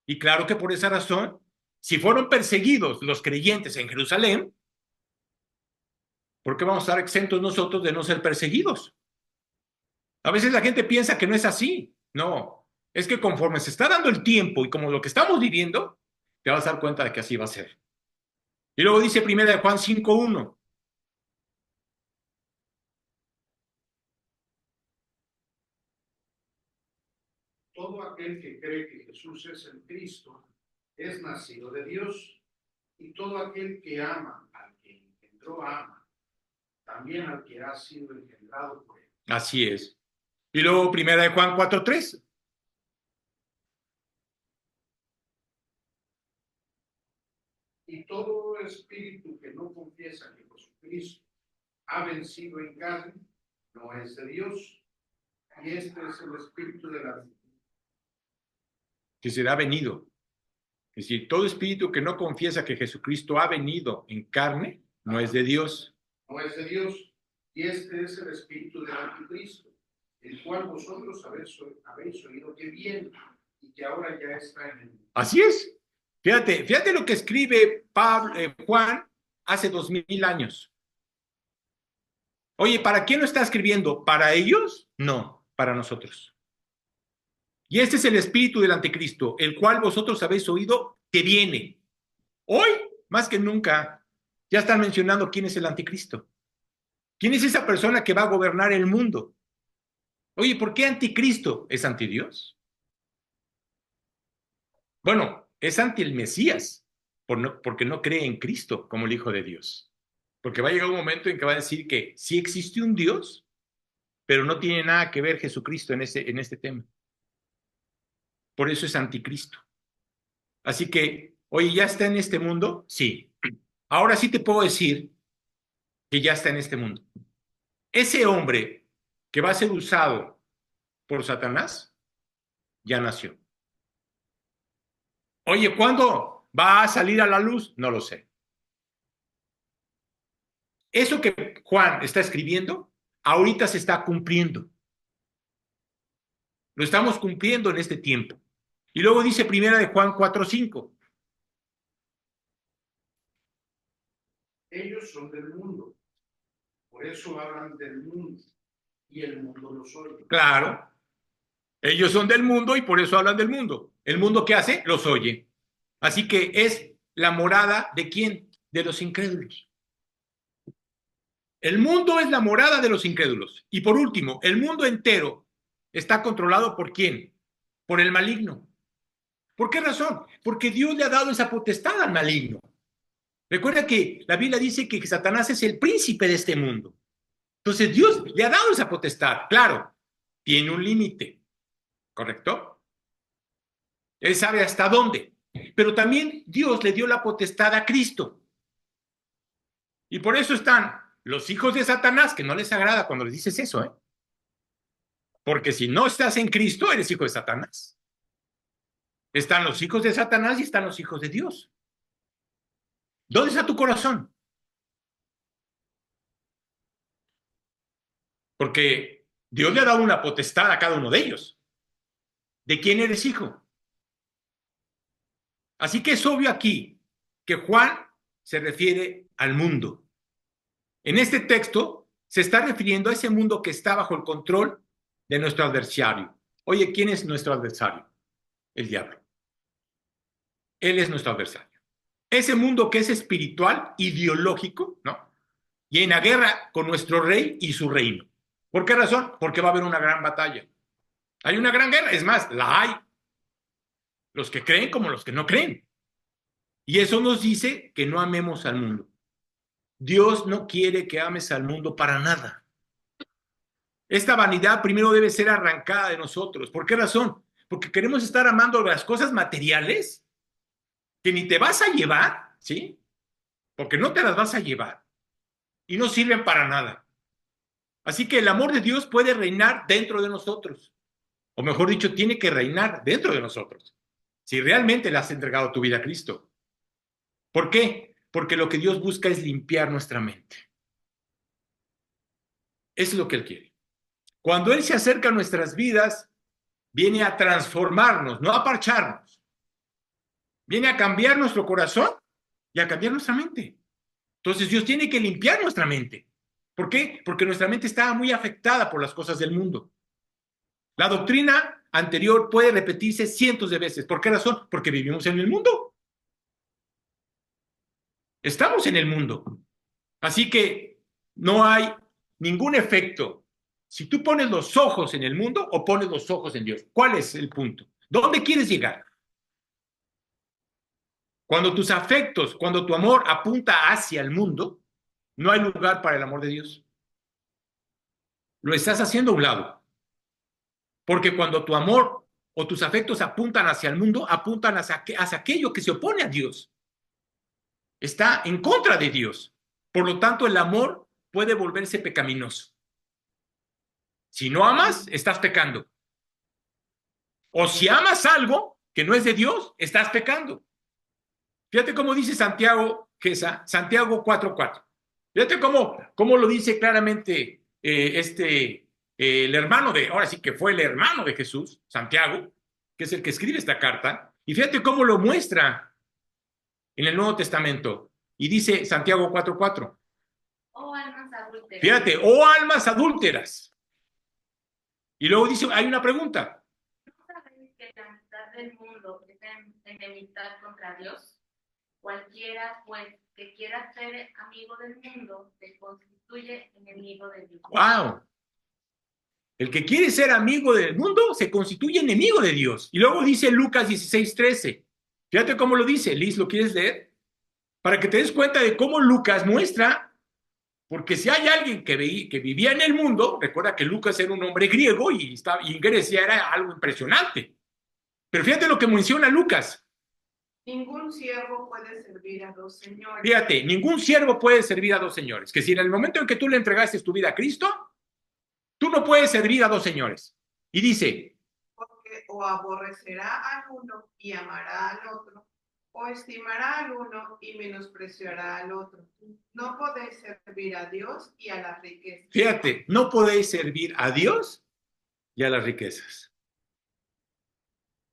Y claro que por esa razón, si fueron perseguidos los creyentes en Jerusalén, ¿Por qué vamos a estar exentos nosotros de no ser perseguidos? A veces la gente piensa que no es así. No, es que conforme se está dando el tiempo y como lo que estamos viviendo, te vas a dar cuenta de que así va a ser. Y luego dice 1 Juan 5:1. Todo aquel que cree que Jesús es el Cristo es nacido de Dios, y todo aquel que ama al que engendró ama también al que ha sido engendrado por él. Así es. Y luego 1 Juan 4:3. Y todo espíritu que no confiesa que Jesucristo ha vencido en carne no es de Dios, y este es el espíritu de la vida. Que será venido. Es decir, todo espíritu que no confiesa que Jesucristo ha venido en carne, no es de Dios. No es de Dios, y este es el espíritu del anticristo, el cual vosotros habéis oído que viene y que ahora ya está en el mundo. Así es. Fíjate lo que escribe Juan hace 2000 años. Oye, ¿para quién lo está escribiendo? ¿Para ellos? No, para nosotros. Y este es el espíritu del anticristo, el cual vosotros habéis oído que viene. Hoy, más que nunca, ya están mencionando quién es el anticristo. ¿Quién es esa persona que va a gobernar el mundo? Oye, ¿por qué anticristo? ¿Es anti Dios? Bueno, es anti el Mesías, porque no cree en Cristo como el Hijo de Dios. Porque va a llegar un momento en que va a decir que sí existe un Dios, pero no tiene nada que ver Jesucristo en este tema. Por eso es anticristo. Así que, oye, ¿ya está en este mundo? Sí. Ahora sí te puedo decir que ya está en este mundo. Ese hombre que va a ser usado por Satanás, ya nació. Oye, ¿cuándo va a salir a la luz? No lo sé. Eso que Juan está escribiendo, ahorita se está cumpliendo. Lo estamos cumpliendo en este tiempo. Y luego dice 1 Juan 4:5. Ellos son del mundo, por eso hablan del mundo, y el mundo los oye. Claro, ellos son del mundo y por eso hablan del mundo. ¿El mundo qué hace? Los oye. Así que es la morada ¿de quién? De los incrédulos. El mundo es la morada de los incrédulos. Y por último, el mundo entero está controlado ¿por quién? Por el maligno. ¿Por qué razón? Porque Dios le ha dado esa potestad al maligno. Recuerda que la Biblia dice que Satanás es el príncipe de este mundo. Entonces Dios le ha dado esa potestad. Claro, tiene un límite, ¿correcto? Él sabe hasta dónde. Pero también Dios le dio la potestad a Cristo. Y por eso están los hijos de Satanás, que no les agrada cuando les dices eso, ¿eh? Porque si no estás en Cristo, eres hijo de Satanás. Están los hijos de Satanás y están los hijos de Dios. ¿Dónde está tu corazón? Porque Dios le ha dado una potestad a cada uno de ellos. ¿De quién eres hijo? Así que es obvio aquí que Juan se refiere al mundo. En este texto se está refiriendo a ese mundo que está bajo el control de nuestro adversario. Oye, ¿quién es nuestro adversario? El diablo. Él es nuestro adversario. Ese mundo que es espiritual, ideológico, ¿no? Y en la guerra con nuestro rey y su reino. ¿Por qué razón? Porque va a haber una gran batalla. Hay una gran guerra, es más, la hay. Los que creen como los que no creen. Y eso nos dice que no amemos al mundo. Dios no quiere que ames al mundo para nada. Esta vanidad primero debe ser arrancada de nosotros. ¿Por qué razón? Porque queremos estar amando las cosas materiales que ni te vas a llevar, ¿sí? Porque no te las vas a llevar y no sirven para nada. Así que el amor de Dios puede reinar dentro de nosotros. O mejor dicho, tiene que reinar dentro de nosotros. Si realmente le has entregado tu vida a Cristo. ¿Por qué? Porque lo que Dios busca es limpiar nuestra mente. Eso es lo que Él quiere. Cuando Él se acerca a nuestras vidas, viene a transformarnos, no a parcharnos. Viene a cambiar nuestro corazón y a cambiar nuestra mente. Entonces Dios tiene que limpiar nuestra mente. ¿Por qué? Porque nuestra mente está muy afectada por las cosas del mundo. La doctrina anterior puede repetirse cientos de veces. ¿Por qué razón? Porque vivimos en el mundo. Estamos en el mundo. Así que no hay ningún efecto si tú pones los ojos en el mundo o pones los ojos en Dios. ¿Cuál es el punto? ¿Dónde quieres llegar? Cuando tus afectos, cuando tu amor apunta hacia el mundo, no hay lugar para el amor de Dios. Lo estás haciendo a un lado. Porque cuando tu amor o tus afectos apuntan hacia el mundo, apuntan hacia aquello que se opone a Dios. Está en contra de Dios. Por lo tanto, el amor puede volverse pecaminoso. Si no amas, estás pecando. O si amas algo que no es de Dios, estás pecando. Fíjate cómo dice Santiago, Santiago 4:4. Fíjate cómo lo dice claramente el hermano ahora sí que fue el hermano de Jesús, Santiago, que es el que escribe esta carta. Y fíjate cómo lo muestra en el Nuevo Testamento. Y dice Santiago 4:4. Oh almas adúlteras. Fíjate, oh almas adúlteras. Y luego dice, hay una pregunta. ¿No sabéis que la mitad del mundo está en enemistad contra Dios? Cualquiera, pues, que quiera ser amigo del mundo, se constituye enemigo de Dios. ¡Wow! El que quiere ser amigo del mundo se constituye enemigo de Dios. Y luego dice Lucas 16:13. Fíjate cómo lo dice. Liz, ¿lo quieres leer? Para que te des cuenta de cómo Lucas muestra, porque si hay alguien que vivía en el mundo, recuerda que Lucas era un hombre griego y en Grecia era algo impresionante. Pero fíjate lo que menciona Lucas. Ningún siervo puede servir a dos señores. Fíjate, ningún siervo puede servir a dos señores. Que si en el momento en que tú le entregaste tu vida a Cristo, tú no puedes servir a dos señores. Y dice, porque o aborrecerá al uno y amará al otro, o estimará al uno y menospreciará al otro. No podéis servir a Dios y a las riquezas. fíjate, no podéis servir a Dios y a las riquezas.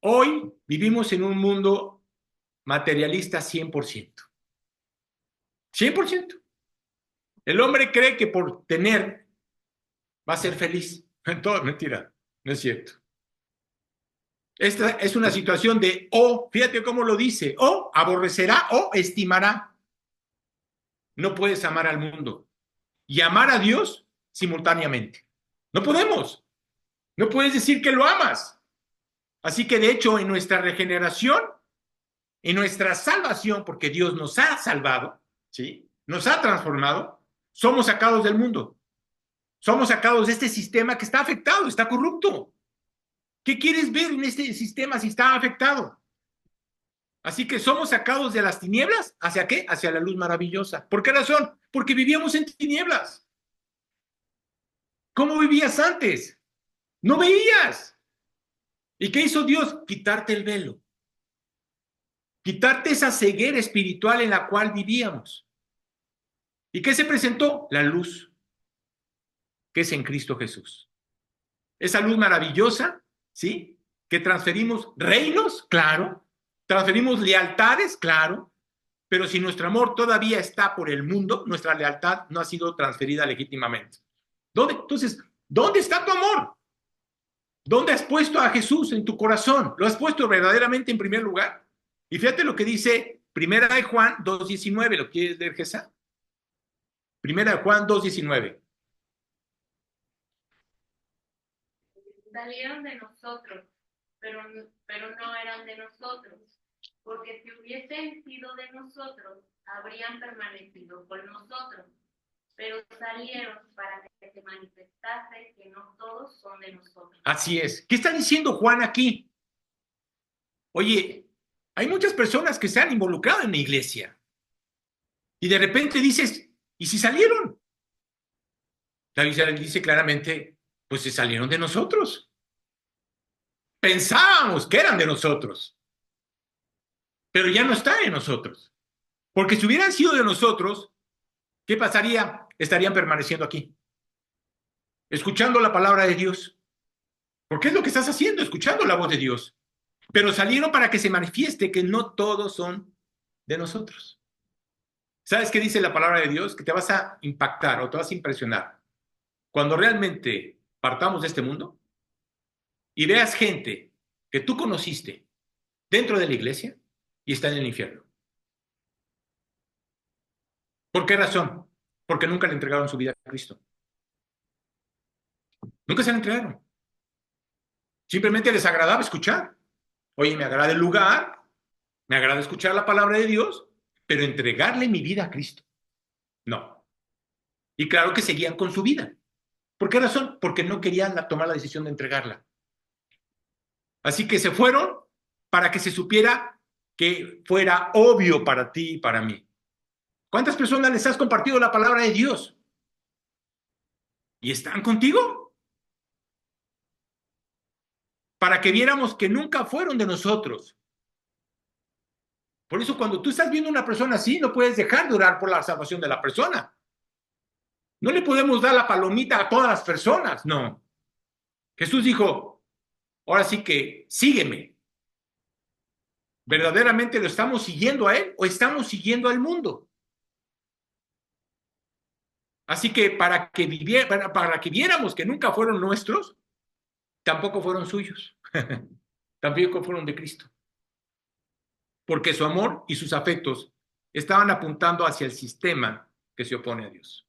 Hoy vivimos en un mundo materialista 100%. 100%. El hombre cree que por tener va a ser feliz. Todo mentira, no es cierto. Esta es una situación de fíjate cómo lo dice, aborrecerá o estimará. No puedes amar al mundo y amar a Dios simultáneamente. No podemos. No puedes decir que lo amas. Así que de hecho en nuestra regeneración, en nuestra salvación, porque Dios nos ha salvado, ¿sí? Nos ha transformado, somos sacados del mundo. Somos sacados de este sistema que está afectado, está corrupto. ¿Qué quieres ver en este sistema si está afectado? Así que somos sacados de las tinieblas, ¿hacia qué? Hacia la luz maravillosa. ¿Por qué razón? Porque vivíamos en tinieblas. ¿Cómo vivías antes? No veías. ¿Y qué hizo Dios? Quitarte el velo. Quitarte esa ceguera espiritual en la cual vivíamos. ¿Y qué se presentó? La luz, que es en Cristo Jesús. Esa luz maravillosa, ¿sí? Que transferimos reinos, claro. Transferimos lealtades, claro. Pero si nuestro amor todavía está por el mundo, nuestra lealtad no ha sido transferida legítimamente. Entonces, ¿dónde está tu amor? ¿Dónde has puesto a Jesús en tu corazón? ¿Lo has puesto verdaderamente en primer lugar? Y fíjate lo que dice 1 de Juan 2:19. ¿Lo quieres leer, Gesa? 1 de Juan 2:19. Salieron de nosotros, pero no eran de nosotros, porque si hubiesen sido de nosotros, habrían permanecido con nosotros, pero salieron para que se manifestase que no todos son de nosotros. Así es. ¿Qué está diciendo Juan aquí? Oye, hay muchas personas que se han involucrado en la iglesia y de repente dices, ¿y si salieron? La Biblia dice claramente, pues se salieron de nosotros. Pensábamos que eran de nosotros, pero ya no están en nosotros. Porque si hubieran sido de nosotros, ¿qué pasaría? Estarían permaneciendo aquí, escuchando la palabra de Dios. Porque es lo que estás haciendo, escuchando la voz de Dios. Pero salieron para que se manifieste que no todos son de nosotros. ¿Sabes qué dice la palabra de Dios? Que te vas a impactar o te vas a impresionar. Cuando realmente partamos de este mundo y veas gente que tú conociste dentro de la iglesia y está en el infierno. ¿Por qué razón? Porque nunca le entregaron su vida a Cristo. Nunca se la entregaron. Simplemente les agradaba escuchar. Oye, me agrada el lugar, me agrada escuchar la palabra de Dios, pero entregarle mi vida a Cristo. No. Y claro que seguían con su vida. ¿Por qué razón? Porque no querían tomar la decisión de entregarla. Así que se fueron para que se supiera que fuera obvio para ti y para mí. ¿Cuántas personas les has compartido la palabra de Dios? ¿Y están contigo? Para que viéramos que nunca fueron de nosotros. Por eso cuando tú estás viendo a una persona así, no puedes dejar de orar por la salvación de la persona. No le podemos dar la palomita a todas las personas, no. Jesús dijo, ahora sí que sígueme. ¿Verdaderamente lo estamos siguiendo a Él o estamos siguiendo al mundo? Así que para que viéramos que nunca fueron nuestros, tampoco fueron suyos. Tampoco fueron de Cristo. Porque su amor y sus afectos estaban apuntando hacia el sistema que se opone a Dios.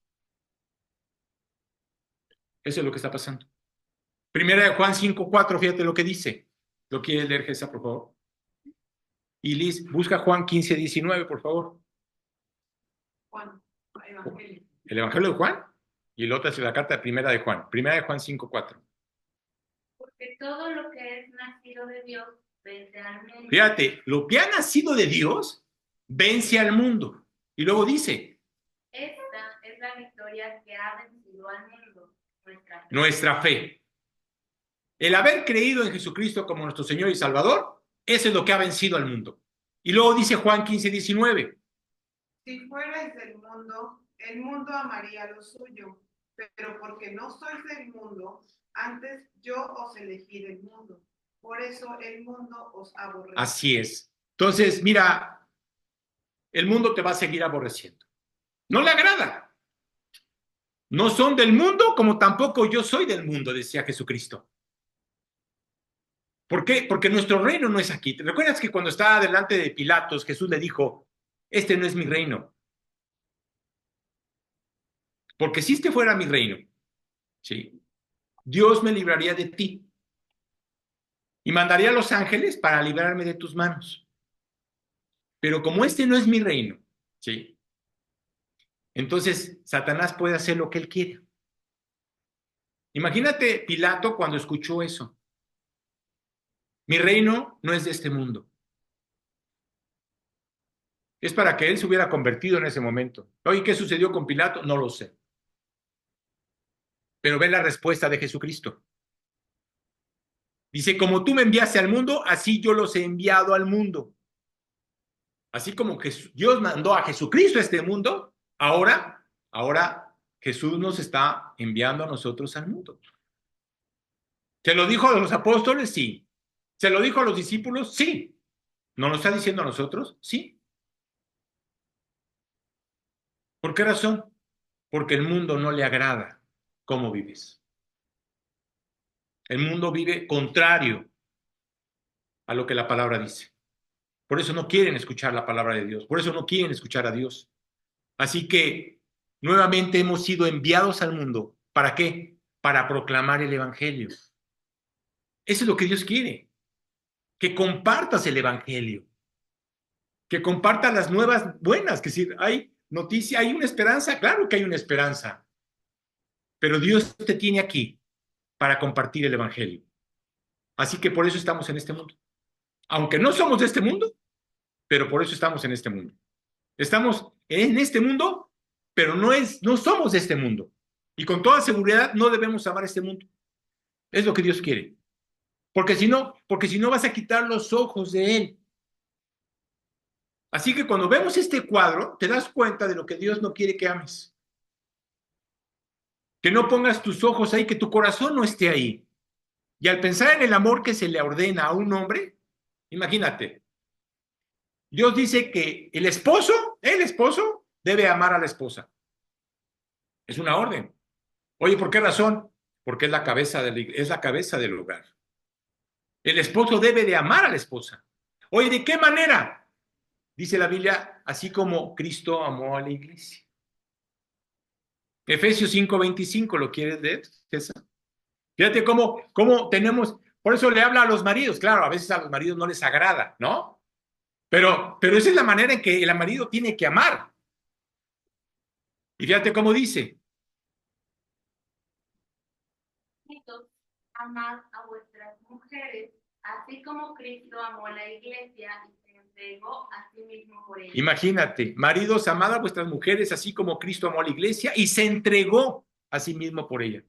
Eso es lo que está pasando. Primera de Juan 5:4, fíjate lo que dice. ¿Lo quiere leer, Gesa, por favor? Y Liz, busca Juan 15:19, por favor. Juan, Evangelio. El Evangelio de Juan y la otra es la carta de Primera de Juan. Primera de Juan 5:4. Porque todo lo que es nacido de Dios vence al mundo. Fíjate, lo que ha nacido de Dios vence al mundo. Y luego dice, Esta es la victoria que ha vencido al mundo, nuestra fe. Nuestra fe. El haber creído en Jesucristo como nuestro Señor y Salvador, eso es lo que ha vencido al mundo. Y luego dice Juan 15:19. Si fuerais del mundo, el mundo amaría lo suyo, pero porque no sois del mundo, antes yo os elegí del mundo. Por eso el mundo os aborrece. Así es. Entonces, mira, el mundo te va a seguir aborreciendo. No le agrada. No son del mundo como tampoco yo soy del mundo, decía Jesucristo. ¿Por qué? Porque nuestro reino no es aquí. ¿Te recuerdas que cuando estaba delante de Pilatos, Jesús le dijo, este no es mi reino? Porque si este fuera mi reino, ¿sí? Dios me libraría de ti y mandaría a los ángeles para librarme de tus manos. Pero como este no es mi reino, ¿sí? Entonces Satanás puede hacer lo que él quiere. Imagínate Pilato cuando escuchó eso. Mi reino no es de este mundo. Es para que él se hubiera convertido en ese momento. Oye, ¿qué sucedió con Pilato? No lo sé. Pero ve la respuesta de Jesucristo. Dice, como tú me enviaste al mundo, así yo los he enviado al mundo. Así como que Dios mandó a Jesucristo a este mundo, ahora Jesús nos está enviando a nosotros al mundo. ¿Se lo dijo a los apóstoles? Sí. ¿Se lo dijo a los discípulos? Sí. ¿Nos lo está diciendo a nosotros? Sí. ¿Por qué razón? Porque el mundo no le agrada cómo vives. El mundo vive contrario a lo que la palabra dice. Por eso no quieren escuchar la palabra de Dios. Por eso no quieren escuchar a Dios. Así que nuevamente hemos sido enviados al mundo. ¿Para qué? Para proclamar el evangelio. Eso es lo que Dios quiere. Que compartas el evangelio. Que compartas las nuevas buenas. Que si hay noticia, hay una esperanza. Claro que hay una esperanza. Pero Dios te tiene aquí para compartir el evangelio. Así que por eso estamos en este mundo. Aunque no somos de este mundo, pero por eso estamos en este mundo. Estamos en este mundo, pero no somos de este mundo. Y con toda seguridad no debemos amar este mundo. Es lo que Dios quiere. Porque si no vas a quitar los ojos de Él. Así que cuando vemos este cuadro, te das cuenta de lo que Dios no quiere que ames. Que no pongas tus ojos ahí, que tu corazón no esté ahí. Y al pensar en el amor que se le ordena a un hombre, imagínate, Dios dice que el esposo debe amar a la esposa. Es una orden. Oye, ¿por qué razón? Porque es la cabeza es la cabeza del hogar. El esposo debe de amar a la esposa. Oye, ¿de qué manera? Dice la Biblia, así como Cristo amó a la iglesia. Efesios 5:25, ¿lo quieres leer, César? Fíjate cómo tenemos, por eso le habla a los maridos. Claro, a veces a los maridos no les agrada, ¿no? Pero esa es la manera en que el marido tiene que amar. Y fíjate cómo dice. Hijitos, amad a vuestras mujeres, así como Cristo amó a la iglesia y se entregó a sí mismo por ella. Imagínate, maridos, amad a vuestras mujeres, así como Cristo amó a la iglesia y se entregó a sí mismo por ella.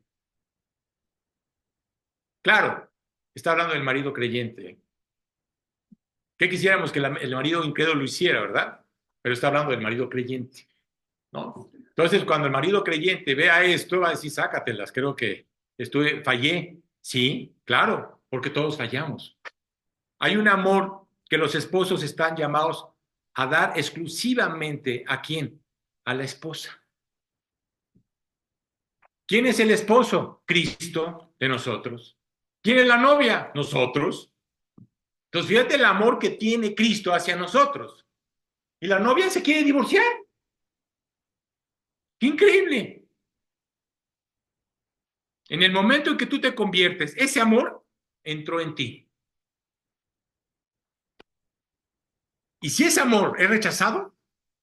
Claro, está hablando del marido creyente. ¿Qué quisiéramos que el marido incrédulo lo hiciera, verdad? Pero está hablando del marido creyente, ¿no? Entonces, cuando el marido creyente vea esto, va a decir, sácatelas, creo que fallé. Sí, claro, porque todos fallamos. Hay un amor que los esposos están llamados a dar exclusivamente ¿a quién? A la esposa. ¿Quién es el esposo? Cristo de nosotros. ¿Quién es la novia? Nosotros. Entonces, fíjate el amor que tiene Cristo hacia nosotros. Y la novia se quiere divorciar. ¡Qué increíble! En el momento en que tú te conviertes, ese amor entró en ti. Y si ese amor es rechazado,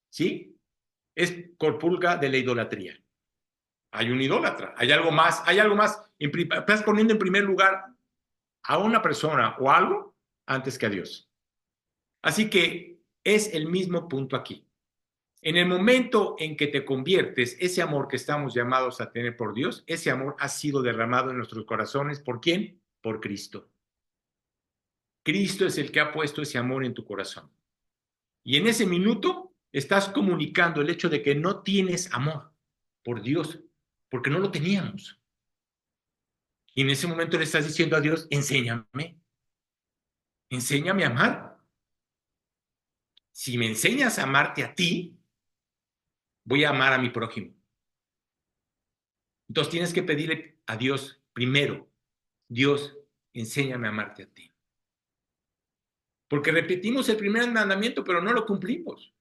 ¿sí? Es corpulga de la idolatría. Hay un idólatra, hay algo más. Estás poniendo en primer lugar a una persona o algo antes que a Dios. Así que es el mismo punto aquí. En el momento en que te conviertes, ese amor que estamos llamados a tener por Dios, ese amor ha sido derramado en nuestros corazones. ¿Por quién? Por Cristo. Cristo es el que ha puesto ese amor en tu corazón. Y en ese minuto estás comunicando el hecho de que no tienes amor por Dios, porque no lo teníamos. Y en ese momento le estás diciendo a Dios, enséñame a amar. Si me enseñas a amarte a ti, voy a amar a mi prójimo. Entonces tienes que pedirle a Dios primero, Dios, enséñame a amarte a ti. Porque repetimos el primer mandamiento, pero no lo cumplimos.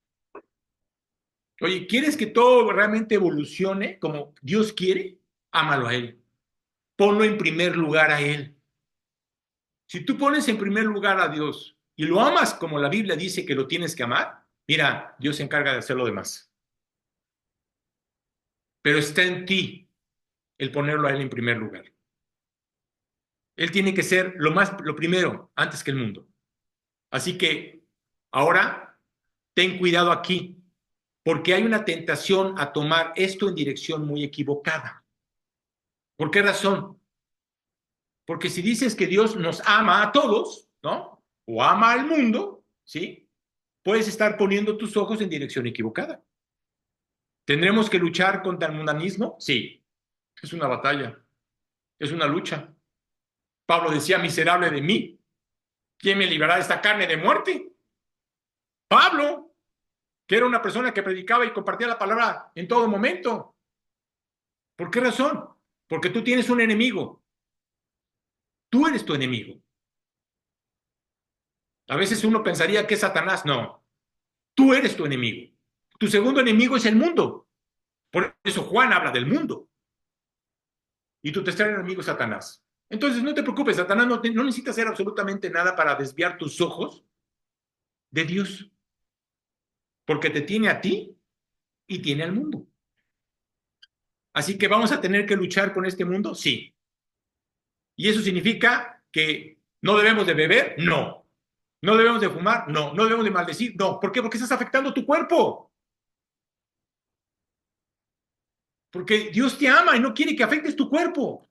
Oye, ¿quieres que todo realmente evolucione como Dios quiere? Ámalo a Él. Ponlo en primer lugar a Él. Si tú pones en primer lugar a Dios y lo amas como la Biblia dice que lo tienes que amar, mira, Dios se encarga de hacer lo demás. Pero está en ti el ponerlo a Él en primer lugar. Él tiene que ser lo primero, antes que el mundo. Así que ahora ten cuidado aquí, porque hay una tentación a tomar esto en dirección muy equivocada. ¿Por qué razón? Porque si dices que Dios nos ama a todos, ¿no? O ama al mundo, ¿sí? Puedes estar poniendo tus ojos en dirección equivocada. ¿Tendremos que luchar contra el mundanismo? Sí. Es una batalla. Es una lucha. Pablo decía, miserable de mí. ¿Quién me librará de esta carne de muerte? Pablo, que era una persona que predicaba y compartía la palabra en todo momento. ¿Por qué razón? Porque tú tienes un enemigo. Tú eres tu enemigo. A veces uno pensaría que es Satanás. No. Tú eres tu enemigo. Tu segundo enemigo es el mundo. Por eso Juan habla del mundo. Y tu tercer enemigo es Satanás. Entonces no te preocupes, Satanás no necesita hacer absolutamente nada para desviar tus ojos de Dios. Porque te tiene a ti y tiene al mundo. Así que vamos a tener que luchar con este mundo, sí. ¿Y eso significa que no debemos de beber? No. ¿No debemos de fumar? No. ¿No debemos de maldecir? No. ¿Por qué? Porque estás afectando tu cuerpo. Porque Dios te ama y no quiere que afectes tu cuerpo.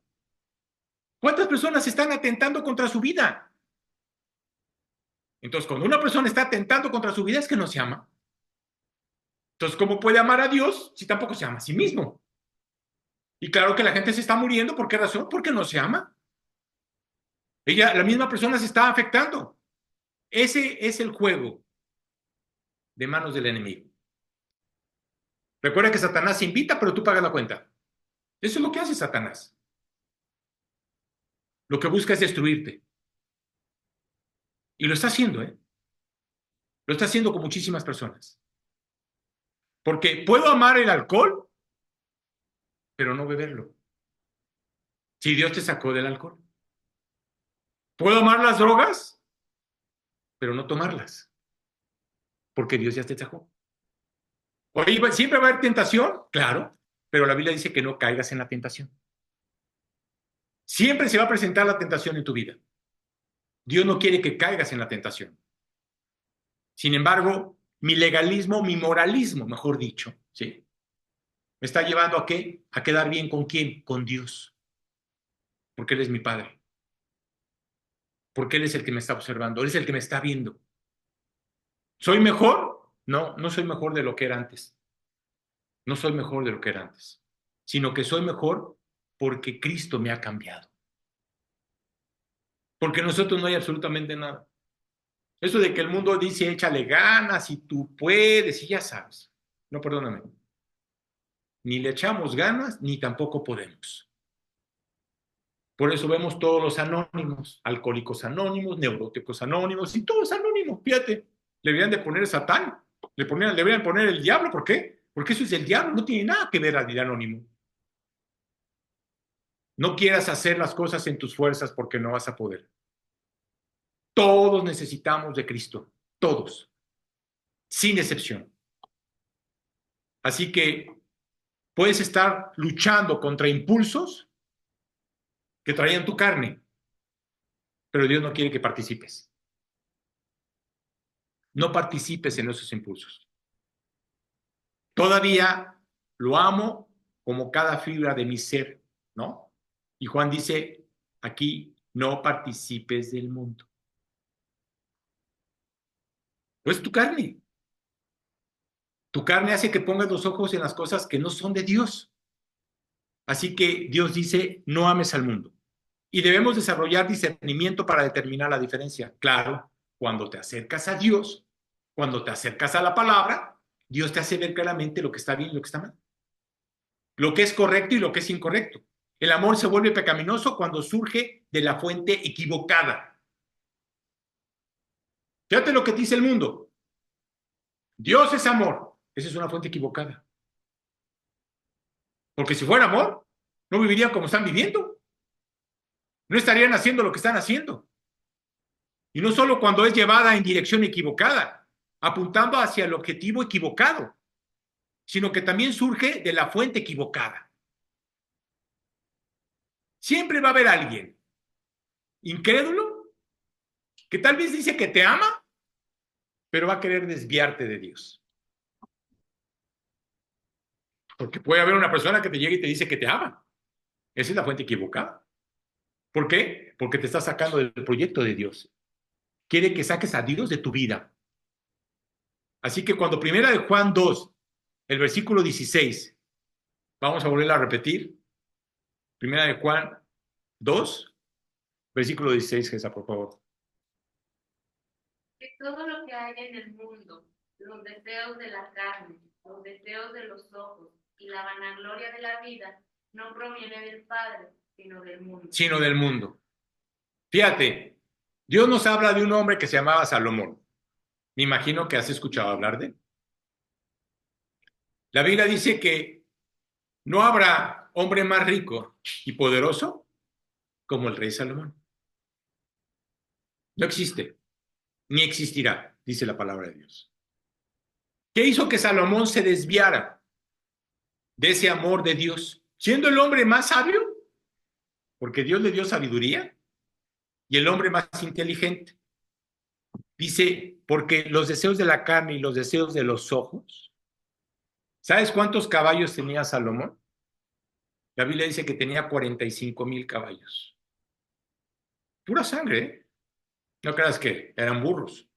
¿Cuántas personas están atentando contra su vida? Entonces, cuando una persona está atentando contra su vida es que no se ama. Entonces, ¿cómo puede amar a Dios si tampoco se ama a sí mismo? Y claro que la gente se está muriendo. ¿Por qué razón? Porque no se ama. La misma persona se está afectando. Ese es el juego de manos del enemigo. Recuerda que Satanás invita, pero tú pagas la cuenta. Eso es lo que hace Satanás. Lo que busca es destruirte. Y lo está haciendo, ¿eh? Lo está haciendo con muchísimas personas. Porque puedo amar el alcohol, pero no beberlo. Si Dios te sacó del alcohol. Puedo amar las drogas, pero no tomarlas. Porque Dios ya te sacó. Oye, ¿siempre va a haber tentación? Claro, pero la Biblia dice que no caigas en la tentación. Siempre se va a presentar la tentación en tu vida. Dios no quiere que caigas en la tentación. Sin embargo, mi legalismo, mi moralismo, mejor dicho, ¿sí? ¿Me está llevando a qué? A quedar bien con quién, con Dios. Porque Él es mi Padre. Porque Él es el que me está observando. Él es el que me está viendo. ¿Soy mejor? No, no soy mejor de lo que era antes. No soy mejor de lo que era antes. Sino que soy mejor porque Cristo me ha cambiado. Porque nosotros no hay absolutamente nada. Eso de que el mundo dice échale ganas y tú puedes y ya sabes. No, perdóname. Ni le echamos ganas ni tampoco podemos. Por eso vemos todos los anónimos, alcohólicos anónimos, neuróticos anónimos y todos anónimos. Fíjate, le deberían de poner Satán, deberían poner el diablo. ¿Por qué? Porque eso es el diablo, no tiene nada que ver al anónimo. No quieras hacer las cosas en tus fuerzas porque no vas a poder. Todos necesitamos de Cristo, todos, sin excepción. Así que puedes estar luchando contra impulsos que traían tu carne, pero Dios no quiere que participes. No participes en esos impulsos. Todavía lo amo como cada fibra de mi ser, ¿no? Y Juan dice aquí, no participes del mundo. Pues tu carne. Tu carne hace que pongas los ojos en las cosas que no son de Dios. Así que Dios dice, no ames al mundo. Y debemos desarrollar discernimiento para determinar la diferencia. Claro, cuando te acercas a Dios, cuando te acercas a la palabra, Dios te hace ver claramente lo que está bien y lo que está mal. Lo que es correcto y lo que es incorrecto. El amor se vuelve pecaminoso cuando surge de la fuente equivocada. Fíjate lo que dice el mundo. Dios es amor. Esa es una fuente equivocada. Porque si fuera amor, no vivirían como están viviendo. No estarían haciendo lo que están haciendo. Y no solo cuando es llevada en dirección equivocada, apuntando hacia el objetivo equivocado, sino que también surge de la fuente equivocada. Siempre va a haber alguien incrédulo que tal vez dice que te ama, pero va a querer desviarte de Dios. Porque puede haber una persona que te llegue y te dice que te ama. Esa es la fuente equivocada. ¿Por qué? Porque te está sacando del proyecto de Dios. Quiere que saques a Dios de tu vida. Así que cuando primera de Juan 2, el versículo 16, vamos a volver a repetir. Primera de Juan 2, versículo 16, Gesa, por favor. Que todo lo que hay en el mundo, los deseos de la carne, los deseos de los ojos y la vanagloria de la vida, no proviene del Padre, sino del mundo. Sino del mundo. Fíjate, Dios nos habla de un hombre que se llamaba Salomón. Me imagino que has escuchado hablar de él. La Biblia dice que no habrá hombre más rico y poderoso como el rey Salomón. No existe, ni existirá, dice la palabra de Dios. ¿Qué hizo que Salomón se desviara de ese amor de Dios? Siendo el hombre más sabio, porque Dios le dio sabiduría, y el hombre más inteligente. Dice, porque los deseos de la carne y los deseos de los ojos. ¿Sabes cuántos caballos tenía Salomón? La Biblia dice que tenía 45,000 caballos. Pura sangre, ¿eh? No creas que eran burros.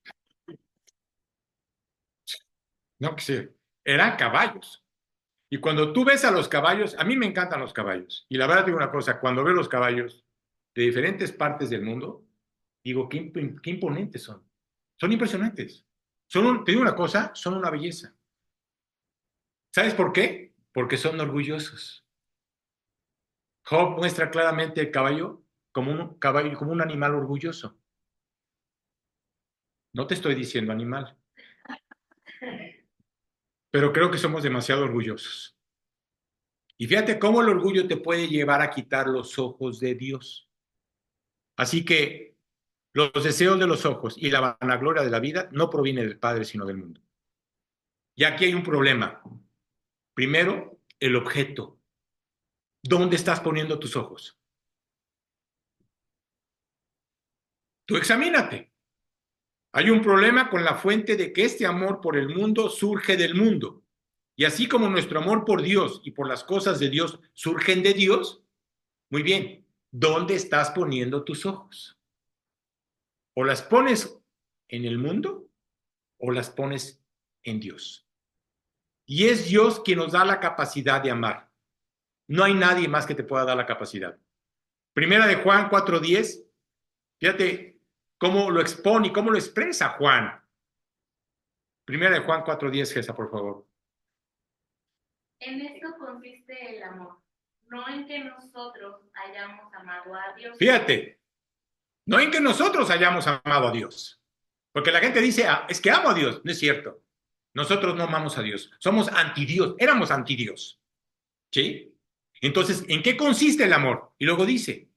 No, que sí, eran caballos. Y cuando tú ves a los caballos, a mí me encantan los caballos. Y la verdad digo una cosa, cuando veo los caballos de diferentes partes del mundo, digo, qué imponentes son. Son impresionantes. Te digo una cosa, son una belleza. ¿Sabes por qué? Porque son orgullosos. Job muestra claramente el caballo como un animal orgulloso. No te estoy diciendo animal, pero creo que somos demasiado orgullosos. Y fíjate cómo el orgullo te puede llevar a quitar los ojos de Dios. Así que los deseos de los ojos y la vanagloria de la vida no provienen del Padre, sino del mundo. Y aquí hay un problema. Primero, el objeto. ¿Dónde estás poniendo tus ojos? Tú examínate. Hay un problema con la fuente de que este amor por el mundo surge del mundo. Y así como nuestro amor por Dios y por las cosas de Dios surgen de Dios, muy bien, ¿dónde estás poniendo tus ojos? ¿O las pones en el mundo o las pones en Dios? Y es Dios quien nos da la capacidad de amar. No hay nadie más que te pueda dar la capacidad. Primera de Juan 4:10, fíjate cómo lo expone y cómo lo expresa Juan. Primera de Juan 4:10, Gesa, por favor. En esto consiste el amor, no en que nosotros hayamos amado a Dios. Fíjate, no en que nosotros hayamos amado a Dios. Porque la gente dice, es que amo a Dios. No es cierto. Nosotros no amamos a Dios. Somos antidios. Éramos antidios. ¿Sí? Entonces, ¿en qué consiste el amor? Y luego dice,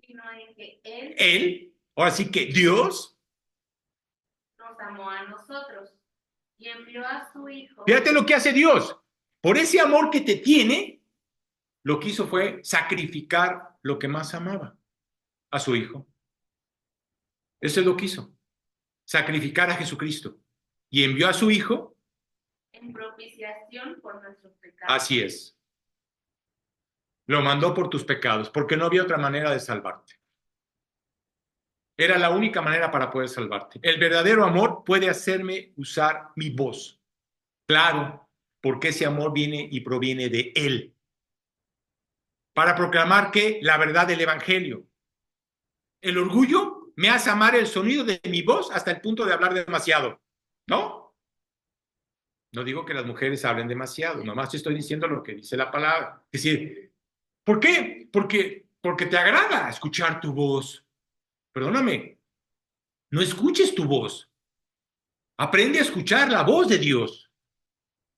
Sino en que ahora sí que Dios, nos amó a nosotros y envió a su Hijo. fíjate lo que hace Dios. Por ese amor que te tiene, lo que hizo fue sacrificar lo que más amaba, a su Hijo. Eso es lo que hizo. Sacrificar a Jesucristo. Y envió a su Hijo. En propiciación por nuestros pecados. Así es. Lo mandó por tus pecados, porque no había otra manera de salvarte. Era la única manera para poder salvarte. El verdadero amor puede hacerme usar mi voz. Claro, porque ese amor viene y proviene de Él. Para proclamar que la verdad del Evangelio. El orgullo me hace amar el sonido de mi voz hasta el punto de hablar demasiado. ¿No? No digo que las mujeres hablen demasiado, nomás te estoy diciendo lo que dice la palabra. Es decir, ¿por qué? Porque te agrada escuchar tu voz. Perdóname, no escuches tu voz. Aprende a escuchar la voz de Dios.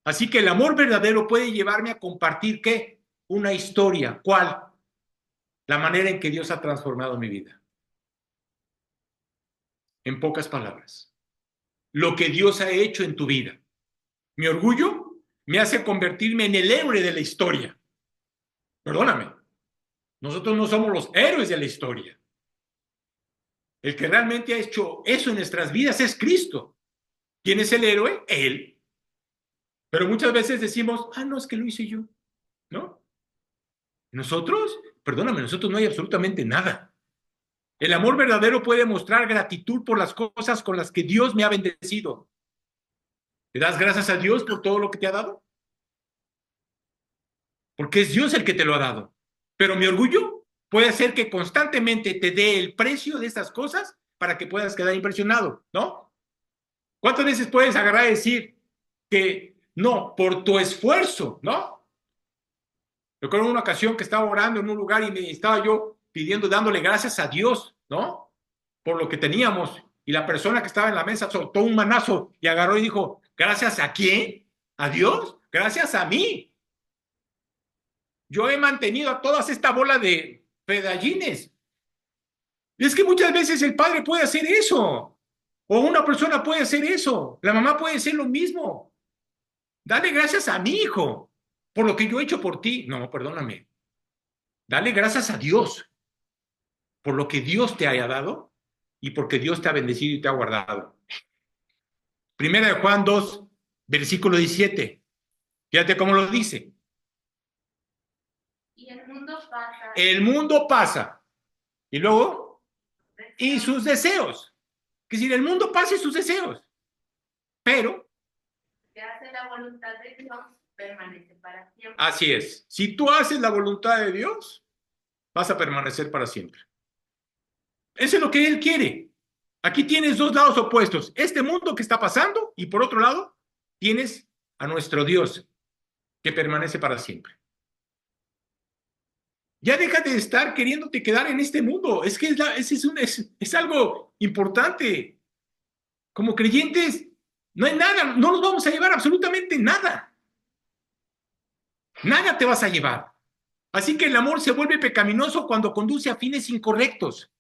Así que el amor verdadero puede llevarme a compartir, ¿qué? Una historia. ¿Cuál? La manera en que Dios ha transformado mi vida. En pocas palabras. Lo que Dios ha hecho en tu vida. Mi orgullo me hace convertirme en el héroe de la historia. Perdóname. Nosotros no somos los héroes de la historia. El que realmente ha hecho eso en nuestras vidas es Cristo. ¿Quién es el héroe? Él. Pero muchas veces decimos, no, es que lo hice yo. ¿No? Nosotros, perdóname, nosotros no hay absolutamente nada. El amor verdadero puede mostrar gratitud por las cosas con las que Dios me ha bendecido. ¿Le das gracias a Dios por todo lo que te ha dado? Porque es Dios el que te lo ha dado. Pero mi orgullo puede hacer que constantemente te dé el precio de estas cosas para que puedas quedar impresionado, ¿no? ¿Cuántas veces puedes agarrar y decir que no, por tu esfuerzo, ¿no? Recuerdo una ocasión que estaba orando en un lugar y me estaba yo pidiendo, dándole gracias a Dios, ¿no? Por lo que teníamos. Y la persona que estaba en la mesa soltó un manazo y agarró y dijo, ¿gracias a quién? ¿A Dios? Gracias a mí. Yo he mantenido a todas esta bola de pedallines. Y es que muchas veces el padre puede hacer eso. O una persona puede hacer eso. La mamá puede hacer lo mismo. Dale gracias a mi hijo por lo que yo he hecho por ti. No, perdóname. Dale gracias a Dios por lo que Dios te haya dado y porque Dios te ha bendecido y te ha guardado. Primera de Juan 2, versículo 17. Fíjate cómo lo dice. Y el mundo pasa. El mundo pasa. Y luego, y sus deseos. Es decir, el mundo pasa y sus deseos. Pero, que hace la voluntad de Dios, permanece para siempre. Así es. Si tú haces la voluntad de Dios, vas a permanecer para siempre. Eso es lo que Él quiere. Aquí tienes dos lados opuestos. Este mundo que está pasando y por otro lado, tienes a nuestro Dios, que permanece para siempre. Ya déjate de estar queriéndote quedar en este mundo. Es que es algo importante. Como creyentes, no hay nada, no nos vamos a llevar absolutamente nada. Nada te vas a llevar. Así que el amor se vuelve pecaminoso cuando conduce a fines incorrectos.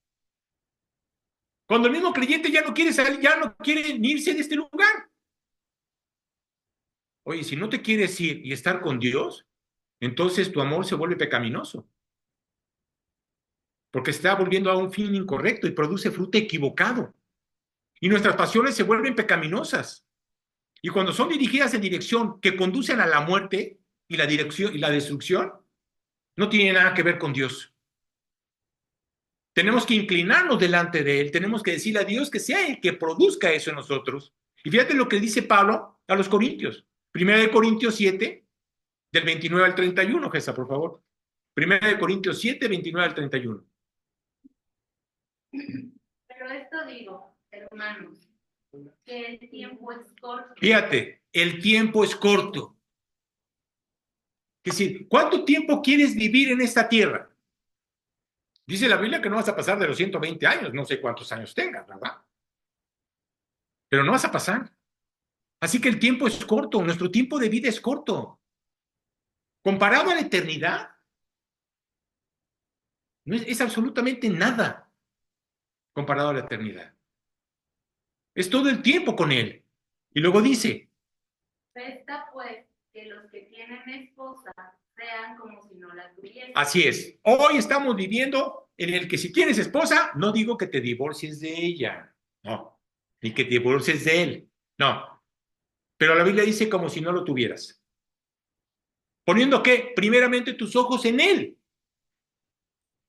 Cuando el mismo creyente ya no quiere salir, ya no quiere ni irse de este lugar. Oye, si no te quieres ir y estar con Dios, entonces tu amor se vuelve pecaminoso. Porque se está volviendo a un fin incorrecto y produce fruto equivocado. Y nuestras pasiones se vuelven pecaminosas. Y cuando son dirigidas en dirección que conducen a la muerte y la dirección y la destrucción, no tiene nada que ver con Dios. Tenemos que inclinarnos delante de Él, tenemos que decirle a Dios que sea Él que produzca eso en nosotros. Y fíjate lo que dice Pablo a los Corintios. 1 Corintios 7, del 29 al 31, Gesa, por favor. 1 Corintios 7, 29 al 31. Pero esto digo, hermanos, que el tiempo es corto. Fíjate, el tiempo es corto. Es decir, ¿cuánto tiempo quieres vivir en esta tierra? Dice la Biblia que no vas a pasar de los 120 años, no sé cuántos años tengas, ¿verdad? Pero no vas a pasar. Así que el tiempo es corto, nuestro tiempo de vida es corto. Comparado a la eternidad, no es absolutamente nada comparado a la eternidad. Es todo el tiempo con Él. Y luego dice, Resta pues que los que tienen esposa sean como si no la tuviesen. así es. Hoy estamos viviendo en el que si tienes esposa, no digo que te divorcies de ella, no, ni que te divorcies de él, no. Pero la Biblia dice como si no lo tuvieras. ¿Poniendo qué? Primeramente tus ojos en Él.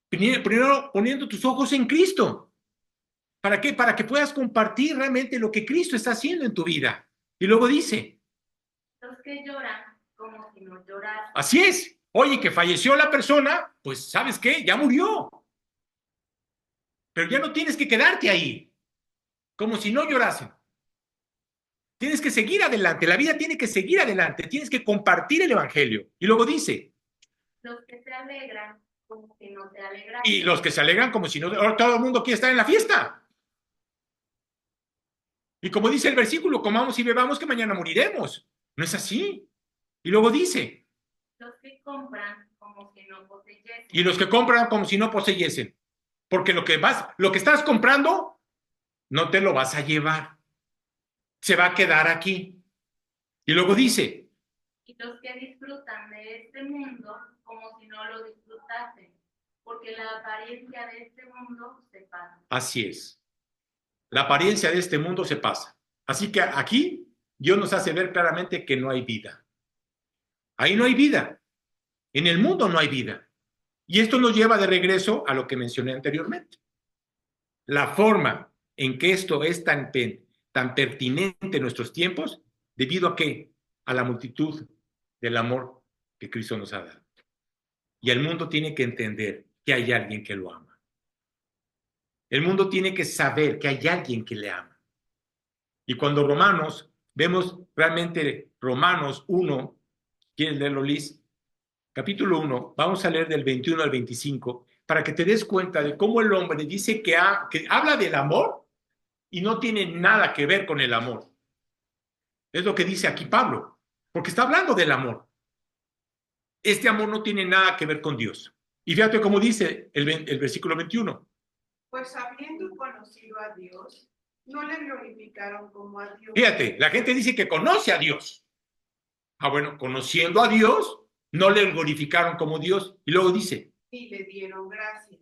Primero poniendo tus ojos en Cristo. ¿Para qué? Para que puedas compartir realmente lo que Cristo está haciendo en tu vida. Y luego dice, Los que lloran como si no llorasen. así es. Oye, que falleció la persona, pues ¿sabes qué? Ya murió. Pero ya no tienes que quedarte ahí, como si no llorasen. Tienes que seguir adelante, la vida tiene que seguir adelante, tienes que compartir el Evangelio. Y luego dice, Los que se alegran como si no se alegrasen. y los que se alegran como si no, ahora todo el mundo quiere estar en la fiesta. Y como dice el versículo, comamos y bebamos que mañana moriremos. No es así. Y luego dice, Los que compran como si no poseyesen. y los que compran como si no poseyesen. Porque lo que estás comprando, no te lo vas a llevar. Se va a quedar aquí. Y luego dice, Y los que disfrutan de este mundo como si no lo disfrutasen, porque la apariencia de este mundo se pasa. así es. La apariencia de este mundo se pasa. Así que aquí Dios nos hace ver claramente que no hay vida. Ahí no hay vida. En el mundo no hay vida. Y esto nos lleva de regreso a lo que mencioné anteriormente. La forma en que esto es tan pertinente en nuestros tiempos, ¿debido a qué? A la multitud del amor que Cristo nos ha dado. Y el mundo tiene que entender que hay alguien que lo ama. El mundo tiene que saber que hay alguien que le ama. Y cuando vemos realmente Romanos 1, ¿quieres leerlo, Liz? Capítulo 1, vamos a leer del 21 al 25, para que te des cuenta de cómo el hombre dice que habla del amor y no tiene nada que ver con el amor. Es lo que dice aquí Pablo, porque está hablando del amor. Este amor no tiene nada que ver con Dios. Y fíjate cómo dice el versículo 21. Pues habiendo conocido a Dios, no le glorificaron como a Dios. Fíjate, la gente dice que conoce a Dios. Ah, bueno, conociendo a Dios, no le glorificaron como Dios. Y luego dice, Y le dieron gracias,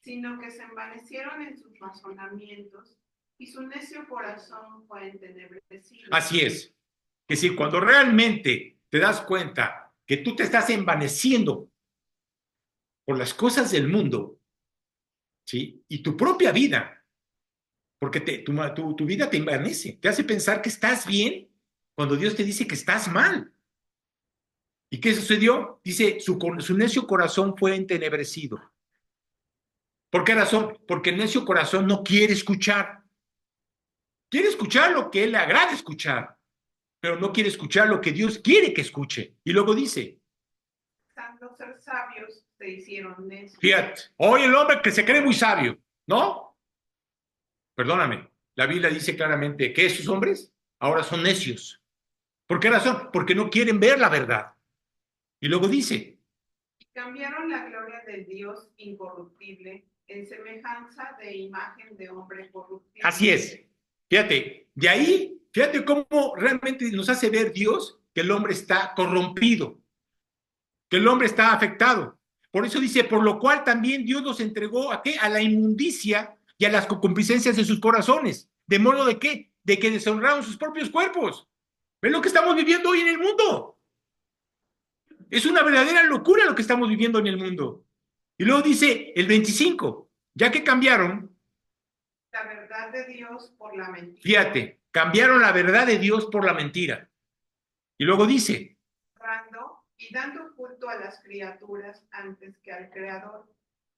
sino que se envanecieron en sus razonamientos y su necio corazón fue entenebrecido. así es. Que si cuando realmente te das cuenta que tú te estás envaneciendo por las cosas del mundo, ¿sí? Y tu propia vida, porque tu vida te envanece, te hace pensar que estás bien cuando Dios te dice que estás mal. ¿Y qué sucedió? Dice, su necio corazón fue entenebrecido. ¿Por qué razón? Porque el necio corazón no quiere escuchar. Quiere escuchar lo que él le agrada escuchar, pero no quiere escuchar lo que Dios quiere que escuche. Y luego dice, Pensando ser sabios, se hicieron necios. fíjate, hoy el hombre que se cree muy sabio, ¿no? Perdóname, la Biblia dice claramente que esos hombres ahora son necios. ¿Por qué razón? Porque no quieren ver la verdad. Y luego dice, Cambiaron la gloria del Dios incorruptible en semejanza de imagen de hombre corruptible. así es. Fíjate, de ahí, fíjate cómo realmente nos hace ver Dios que el hombre está corrompido, que el hombre está afectado. Por eso dice, por lo cual también Dios los entregó ¿a qué? A la inmundicia y a las concupiscencias de sus corazones. ¿De modo de qué? De que deshonraron sus propios cuerpos. ¿Ven lo que estamos viviendo hoy en el mundo? Es una verdadera locura lo que estamos viviendo en el mundo. Y luego dice el 25, ya que cambiaron, La verdad de Dios por la mentira. fíjate, cambiaron la verdad de Dios por la mentira. Y luego dice, Honrando y dando culto a las criaturas antes que al Creador,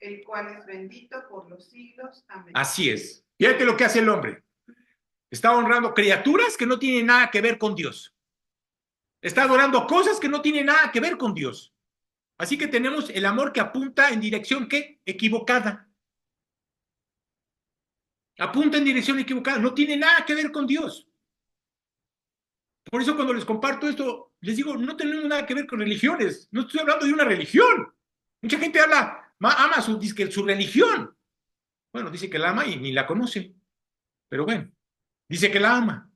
el cual es bendito por los siglos. Amén. así es. Fíjate lo que hace el hombre. Está honrando criaturas que no tienen nada que ver con Dios. Está adorando cosas que no tienen nada que ver con Dios. Así que tenemos el amor que apunta en dirección ¿qué? Equivocada. Apunta en dirección equivocada. No tiene nada que ver con Dios. Por eso cuando les comparto esto, les digo, no tenemos nada que ver con religiones. No estoy hablando de una religión. Mucha gente ama su religión. Bueno, dice que la ama y ni la conoce. Pero bueno, dice que la ama.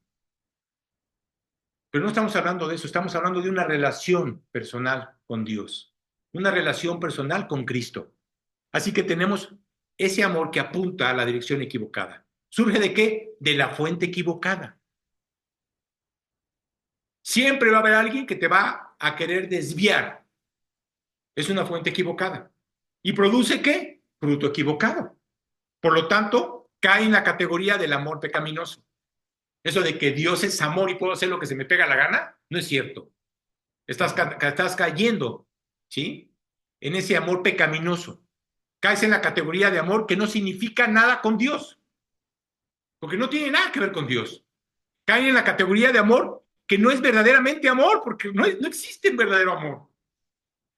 Pero no estamos hablando de eso, estamos hablando de una relación personal con Dios, una relación personal con Cristo. Así que tenemos ese amor que apunta a la dirección equivocada. ¿Surge de qué? De la fuente equivocada. Siempre va a haber alguien que te va a querer desviar. Es una fuente equivocada. ¿Y produce qué? Fruto equivocado. Por lo tanto, cae en la categoría del amor pecaminoso. Eso de que Dios es amor y puedo hacer lo que se me pega la gana, no es cierto. Estás cayendo, ¿sí? En ese amor pecaminoso. Caes en la categoría de amor que no significa nada con Dios. Porque no tiene nada que ver con Dios. Caen en la categoría de amor que no es verdaderamente amor, porque no existe un verdadero amor.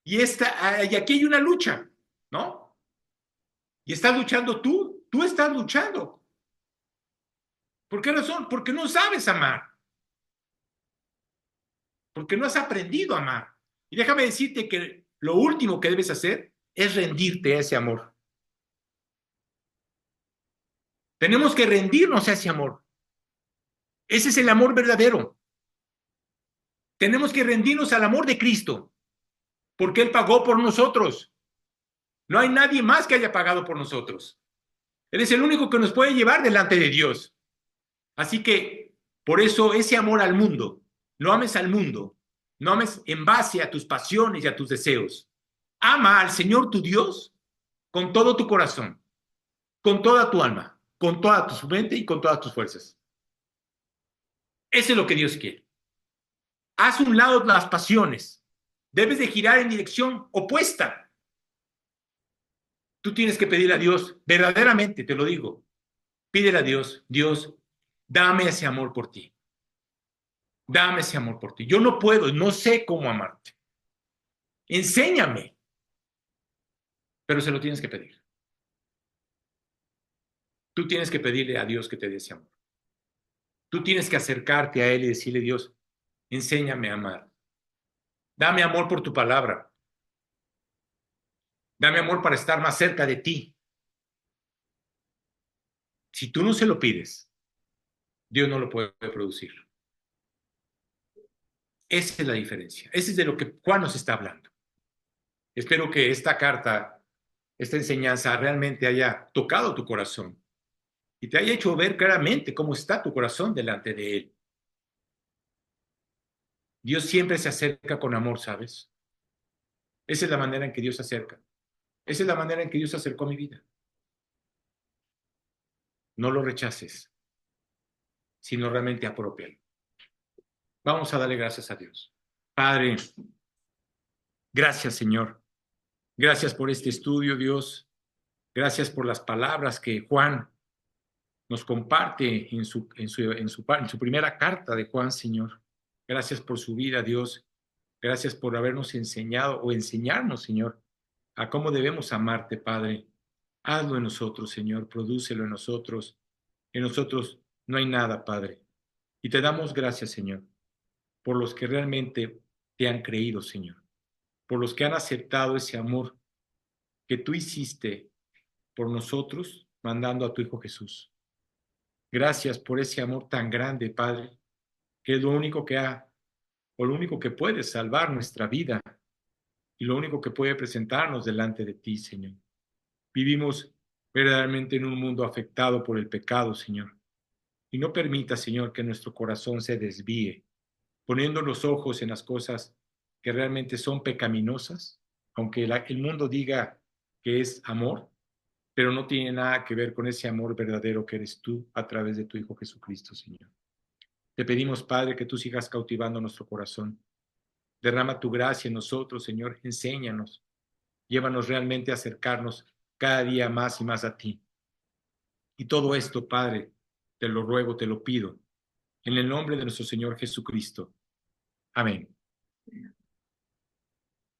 Y aquí hay una lucha, ¿no? Y estás luchando tú estás luchando. ¿Por qué razón? Porque no sabes amar. Porque no has aprendido a amar. Y déjame decirte que lo último que debes hacer es rendirte a ese amor. Tenemos que rendirnos a ese amor. Ese es el amor verdadero. Tenemos que rendirnos al amor de Cristo, porque Él pagó por nosotros. No hay nadie más que haya pagado por nosotros. Él es el único que nos puede llevar delante de Dios. Así que, por eso, ese amor al mundo, no ames al mundo, no ames en base a tus pasiones y a tus deseos. Ama al Señor tu Dios con todo tu corazón, con toda tu alma, con toda tu mente y con todas tus fuerzas. Eso es lo que Dios quiere. Haz un lado las pasiones. Debes de girar en dirección opuesta. Tú tienes que pedirle a Dios, verdaderamente te lo digo, pídele a Dios, Dios, dame ese amor por ti. Dame ese amor por ti. Yo no puedo, no sé cómo amarte. Enséñame. Pero se lo tienes que pedir. Tú tienes que pedirle a Dios que te dé ese amor. Tú tienes que acercarte a Él y decirle, Dios, enséñame a amar. Dame amor por tu palabra. Dame amor para estar más cerca de ti. Si tú no se lo pides, Dios no lo puede producir. Esa es la diferencia. Ese es de lo que Juan nos está hablando. Espero que esta carta, esta enseñanza realmente haya tocado tu corazón y te haya hecho ver claramente cómo está tu corazón delante de Él. Dios siempre se acerca con amor, ¿sabes? Esa es la manera en que Dios se acerca. Esa es la manera en que Dios se acercó a mi vida. No lo rechaces, sino realmente apropialo. Vamos a darle gracias a Dios. Padre, gracias, Señor. Gracias por este estudio, Dios. Gracias por las palabras que Juan nos comparte en su primera carta de Juan, Señor. Gracias por su vida, Dios. Gracias por habernos enseñado o enseñarnos, Señor, a cómo debemos amarte, Padre. Hazlo en nosotros, Señor. Prodúcelo en nosotros. En nosotros no hay nada, Padre. Y te damos gracias, Señor, por los que realmente te han creído, Señor. Por los que han aceptado ese amor que tú hiciste por nosotros, mandando a tu Hijo Jesús. Gracias por ese amor tan grande, Padre, que es lo único que ha, o lo único que puede salvar nuestra vida y lo único que puede presentarnos delante de ti, Señor. Vivimos verdaderamente en un mundo afectado por el pecado, Señor. Y no permita, Señor, que nuestro corazón se desvíe, poniendo los ojos en las cosas que realmente son pecaminosas, aunque el mundo diga que es amor, pero no tiene nada que ver con ese amor verdadero que eres tú a través de tu Hijo Jesucristo, Señor. Te pedimos, Padre, que tú sigas cautivando nuestro corazón. Derrama tu gracia en nosotros, Señor. Enséñanos. Llévanos realmente a acercarnos cada día más y más a ti. Y todo esto, Padre, te lo ruego, te lo pido, en el nombre de nuestro Señor Jesucristo. Amén.